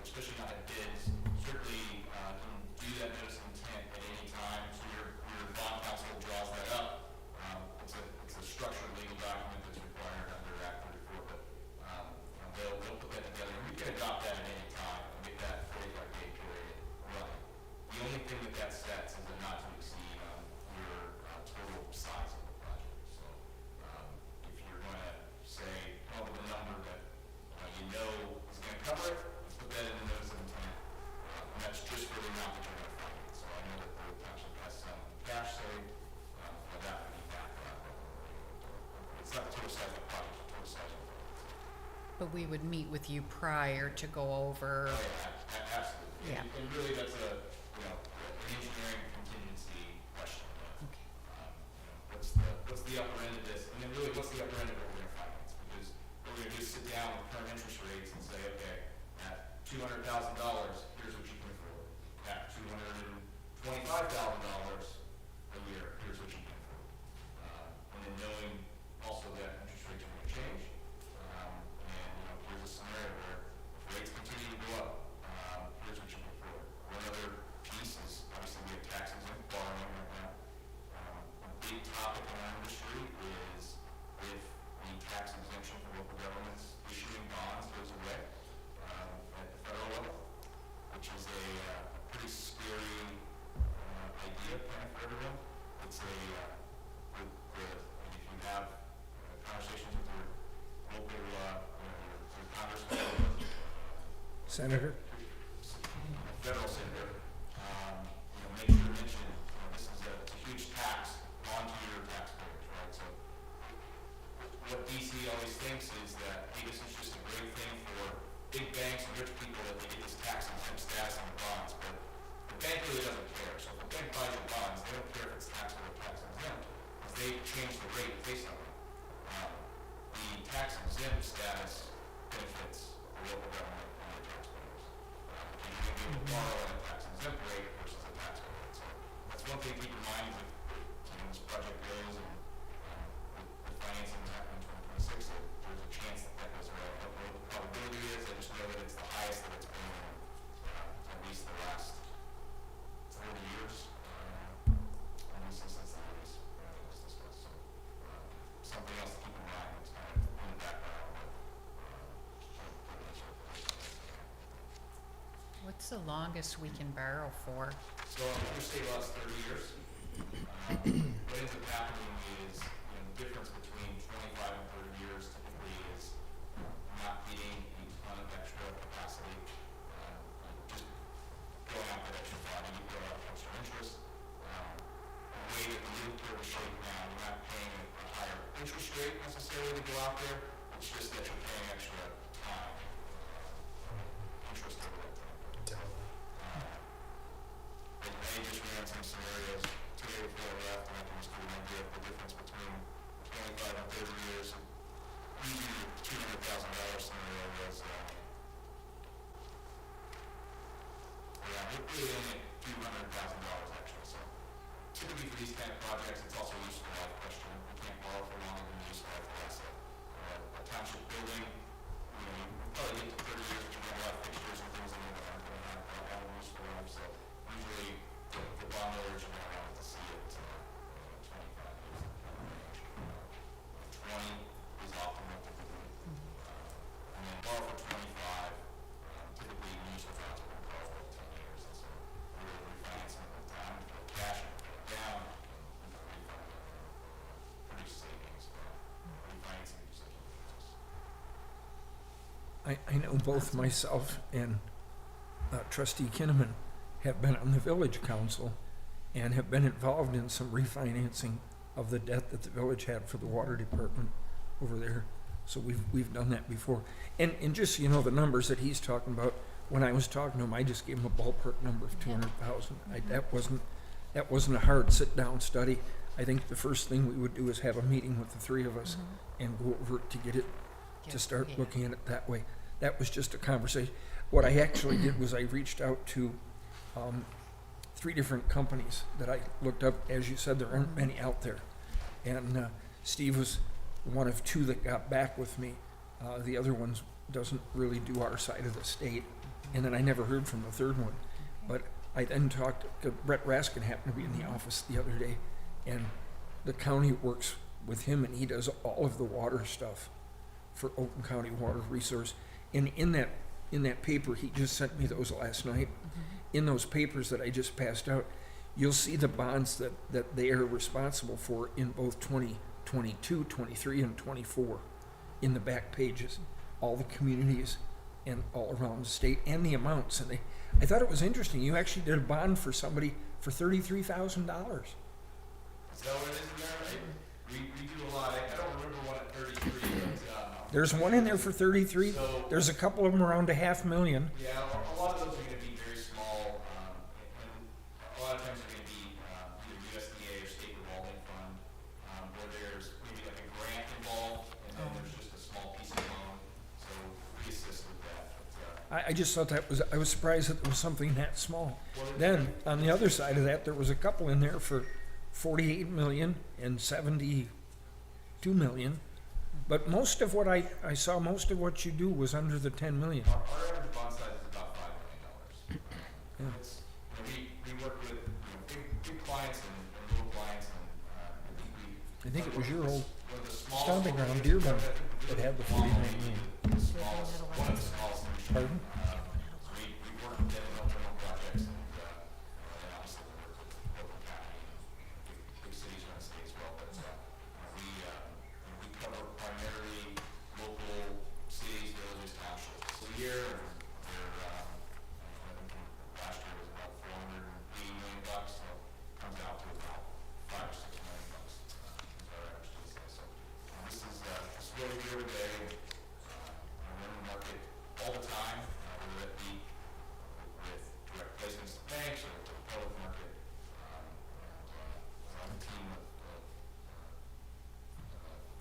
especially not have bids. Certainly, can do that notice of intent at any time. So your bond counsel draws that up. It's a structured legal document that's required under Act 34, but they'll put that together. And you can adopt that at any time and make that 45-day period running. The only thing that sets is a not to exceed on your total size of the project. So if you're going to say, come up with a number that is going to cover it, let's put that in the notice of intent. And that's just for the amount that you're going to finance. So I know that the township has some cash saved, but that would be backed up. It's not the total size of the project, it's the total size of the project. But we would meet with you prior to go over. Oh, yeah, absolutely. Yeah. And really that's an engineering contingency question. Okay. What's the upper end of this? And then really, what's the upper end of what we're going to finance? Because what we're going to do is sit down with current interest rates and say, okay, at $200,000, here's what you can afford. At $225,000 a year, here's what you can afford. And then knowing also that interest rates are going to change. And here's a scenario where if rates continue to go up, here's what you can afford. One other piece is obviously we have tax exempt borrowing right now. A big topic in our industry is if the tax exemption for local governments issuing bonds goes away at the federal level, which is a pretty scary idea kind of for everyone. It's if you have conversations with your local your congressman, Senator? federal senator, make sure to mention this is a huge tax onto your taxpayers, right? So what DC always thinks is that, hey, this is just a great thing for big banks and rich people that they get this tax exempt status on the bonds, but the bank really doesn't care. So if the bank buys your bonds, they don't care if it's taxable or tax exempt, because they change the rate based on it. The tax exempt status benefits the local government and their taxpayers. And you're going to be able to borrow at a tax exempt rate versus a taxable rate. So that's one thing to keep in mind as this project goes and the financing will happen in 2026. There's a chance that goes away. I don't know what the probability is. I just know that it's the highest that it's been in at least the last 40 years. the longest we can borrow for? So interstate law is 30 years. What ends up happening is, the difference between 25 and 30 years typically is not getting a ton of extra capacity. Just going out that extra time, you go out extra interest. The way that the yield curve is shaped now, you're not paying a higher interest rate necessarily to go out there. It's just that you're paying extra time, interest over that time. I just ran some scenarios today before I left, and I can just give you an idea of the difference between 25 and 30 years. Usually the $200,000 scenario was, we're really only at $200,000 actually. So typically for these kind of projects, it's also a useful life question. You can't borrow for longer than the useful life of the asset. A township building, you probably get to 30 years, but you have a lot of fixtures and things in there that aren't going to have a useful life. So usually the bond holders are going to want to see it 25 years. 20 is optimal typically. And then borrow for 25, typically municipal bonds are going to borrow for 10 years. And so we're refinancing at the time, if the cash and put it down, produce savings, refinancing produces savings. I know both myself and trustee Kinnaman have been on the village council and have been involved in some refinancing of the debt that the village had for the water department over there. So we've done that before. And just so you know, the numbers that he's talking about, when I was talking to him, I just gave him a ballpark number of 200,000. That wasn't a hard sit-down study. I think the first thing we would do is have a meeting with the three of us and go over it to get it, to start looking at it that way. That was just a conversation. What I actually did was I reached out to 3 different companies that I looked up. As you said, there aren't many out there. And Steve was one of 2 that got back with me. The other one doesn't really do our side of the state. And then I never heard from the third one. But I then talked to Brett Raskin, happened to be in the office the other day, and the county works with him, and he does all of the water stuff for Oakland County Water Resource. And in that paper, he just sent me those last night. In those papers that I just passed out, you'll see the bonds that they are responsible for in both 2022, 23, and 24 in the back pages. All the communities and all around the state and the amounts. And I thought it was interesting. You actually did a bond for somebody for $33,000. Is that what it is in there? We do a lot. I don't remember one at 33, but There's one in there for 33. There's a couple of them around $500,000. yeah, a lot of those are going to be very small, and a lot of times they're going to be either USDA or state revolving fund, where there's maybe like a grant involved, and then there's just a small piece of loan. So we assist with that. But, I just thought I was surprised that there was something that small. Then, on the other side of that, there was a couple in there for $48 million and $72 million. But most of what I saw, most of what you do was under the $10 million. our average bond size is about $5 million. It's, we work with big clients and little clients, and I think it was your old one of the smallest stomping ground, Dearborn, that had the $49 million. the smallest, one of the smallest. Pardon? So we work with them in open projects, and obviously we work with local county and big cities around the state as well. But we cover primarily local cities, villages, townships. So here, I think last year was about $480 million, so it comes out to about $5 or $6 million is our average deal size. So this is what we do every day. We're in the market all the time, whether that be with direct placements to banks or the public market. I'm a team of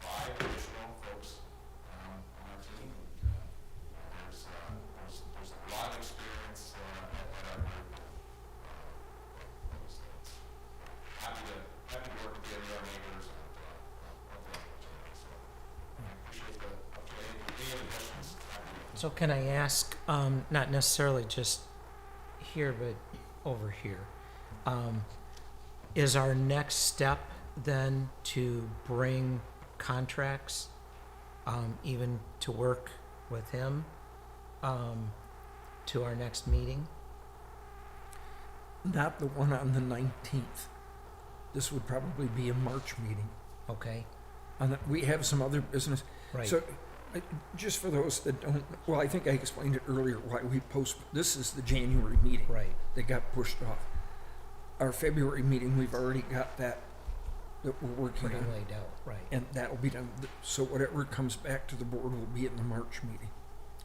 5 additional folks on our team. There's a lot of experience at our group. Happy to work with our neighbors and help the opportunity. So I appreciate the opportunity. Any other questions? So can I ask, not necessarily just here, but over here, is our next step then to bring contracts, even to work with him, to our next meeting? Not the one on the 19th. This would probably be a March meeting. Okay, We have some other business. Right. So, just for those that don't, well, I think I explained it earlier why we this is the January meeting. right, That got pushed off. Our February meeting, we've already got that we're working pretty on. laid out, right. And that'll be done. So whatever comes back to the board will be in the March meeting.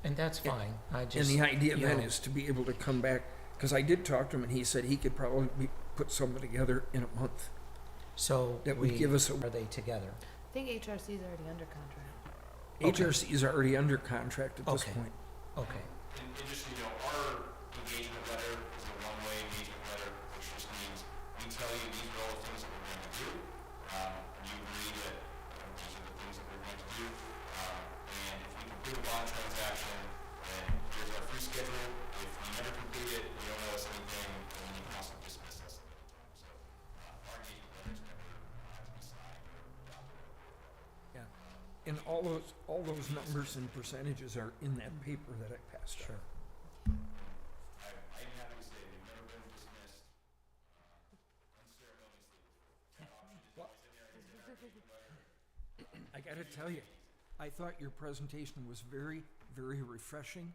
And that's fine, I And just. the idea you then know, is to be able to come back, because I did talk to him and he said he could probably put something together in a month. So that would give us a- Are they together? I think HRC is already under contract. Okay. HRC is already under contract at this Okay. point. Okay, And just, so you know, our engagement letter is a one-way engagement letter, which just means we tell you these are all the things that we're going to do. You agree that these are the things that we're going to do. And if we complete a bond transaction, then here's our fee schedule. If we never complete it, you don't owe us anything, and you can also dismiss us at any time. So our engagement letter is never to be signed or adopted. Yeah. And all those numbers and percentages are in that paper that I passed out. sure. I'm happy to say they've never been dismissed unceremoniously. That option is always in there. It's in our engagement letter. I gotta tell you, I thought your presentation was very, very refreshing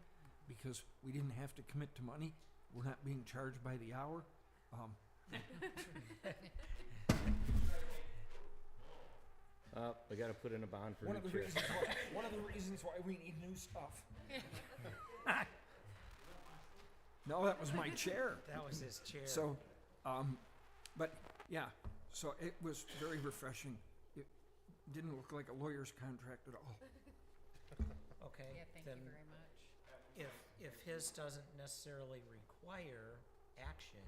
because we didn't have to commit to money. We're not being charged by the hour. I gotta put in a bond for One of new the chairs. reasons why we need new stuff. No, that was my chair. That was his chair. So, but yeah, so it was very refreshing. It didn't look like a lawyer's contract at all. Okay, Yeah, thank you then very much. if his doesn't necessarily require action,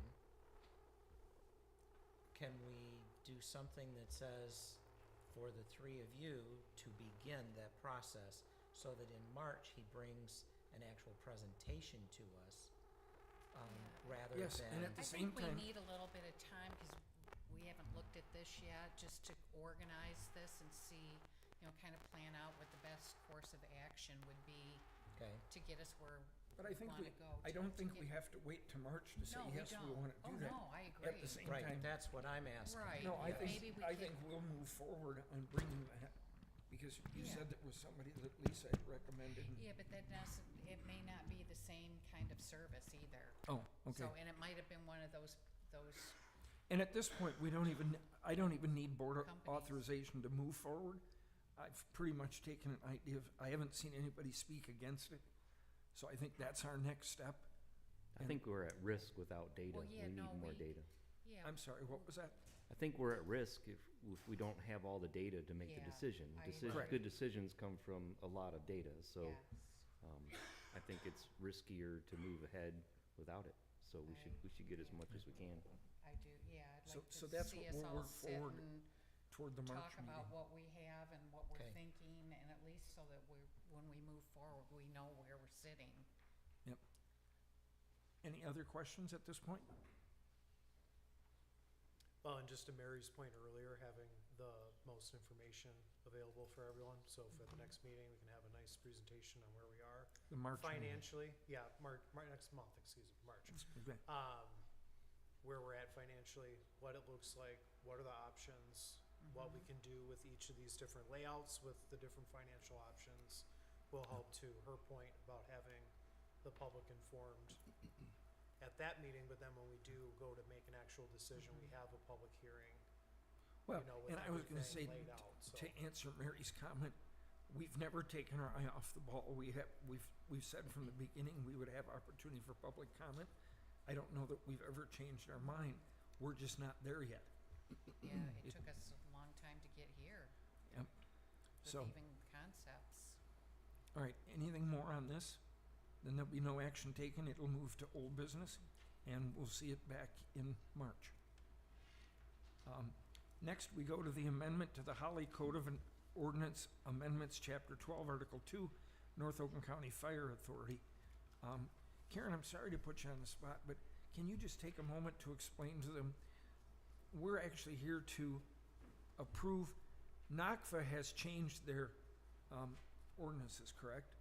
can we do something that says for the three of you to begin that process so that in March he brings an actual presentation to us rather Yes, than. and at the I same think we time, need a little bit of time because we haven't looked at this yet, just to organize this and see, kind of plan out what the best course of action would be Okay, to get us where but I we think want to go. I to- don't to think get- we have to wait to March to say, No, we yes, we don't. want to do Oh, that. no, I agree. At the same right, time, that's what I'm asking. Right. no, I Yeah, maybe we think could- we'll move forward on bringing that, because you Yeah. said that was somebody that Lisa had recommended. Yeah, but that doesn't, it may not be the same kind of service either. Oh, okay. So, and it might have been one of those, And at this point, I don't even need board Companies. authorization to move forward. I've pretty much taken an idea of, I haven't seen anybody speak against it. So I think that's our next step. I think we're at risk without data. Well, yeah, We need no, more we- data. yeah. I'm sorry, what was that? I think we're at risk if we don't have all the data to make the Yeah, decision. I agree. Good decisions come from a lot of data, so Yes. I think it's riskier to move ahead without it. So we should get as much as we can. I do, yeah. I'd So- like so to that's see what us we'll all work sit forward and Toward the March talk about meeting. what we have and what we're Okay. thinking, and at least so that when we move forward, we know where we're sitting. Yep. Any other questions at this point? Well, and just to Mary's point earlier, having the most information available for everyone, so for the next meeting, we can have a nice presentation on where we are. The March meeting. Financially, yeah, next month, excuse me, March. Okay. Where we're at financially, what it looks like, what are the options, what we can do with each of these different layouts with the different financial options will help to her point about having the public informed at that meeting, but then when we do go to make an actual decision, we have a public hearing. Well, with and I was gonna say, everything laid out, so. to answer Mary's comment, we've never taken our eye off the ball. We've said from the beginning we would have opportunity for public comment. I don't know that we've ever changed our mind. We're just not there yet. Yeah, it took us a long time to get here Yep. with So, even concepts. all right, anything more on this? Then there'll be no action taken. It'll move to old business, and we'll see it back in March. Next, we go to the amendment to the Holly Code of Ordinance Amendments, Chapter 12, Article 2, North Oakland County Fire Authority. Karen, I'm sorry to put you on the spot, but can you just take a moment to explain to them? We're actually here to approve. NACFA has changed their ordinances, correct?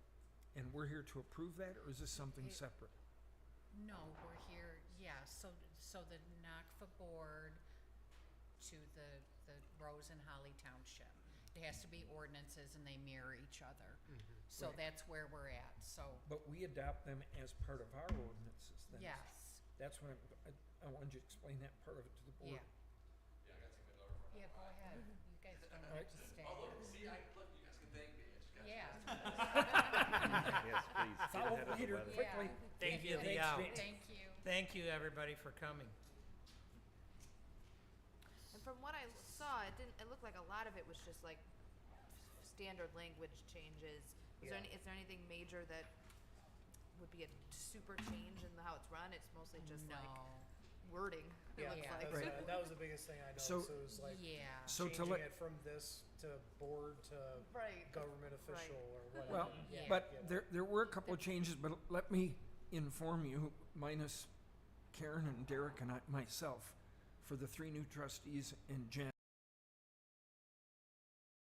And we're here to approve that, or is this something It- separate? No, we're here, Yeah, so the NACFA board to the Rose and Holly Township. It has to be ordinances and they mirror each other. So Right. that's where we're at, so, But we adopt them as part of our ordinances then. yes, That's what I wanted you to explain that part of it to the board. yeah. Yeah, I got to take my daughter for Yeah, go ahead. You guys don't have to stay. Although, see, look, you guys can thank me. I just got you. Yeah, Yes, please, get Follow ahead of the later weather. quickly. Yeah. Thank you. Thanks, Yeah. Jane. thank you. Thank you, everybody, for coming. And from what I saw, it looked like a lot of it was just like standard language changes. Is there anything major that would be a super change in how it's run? It's mostly just like No, wording. It looks Yeah. like. That was the biggest thing I noticed. So- It was like yeah. So to changing let, it from this to board to Right. government official or whatever. well, Yeah. but there were a couple of changes, but let me inform you, minus Karen and Derek and myself, for the 3 new trustees and Jen.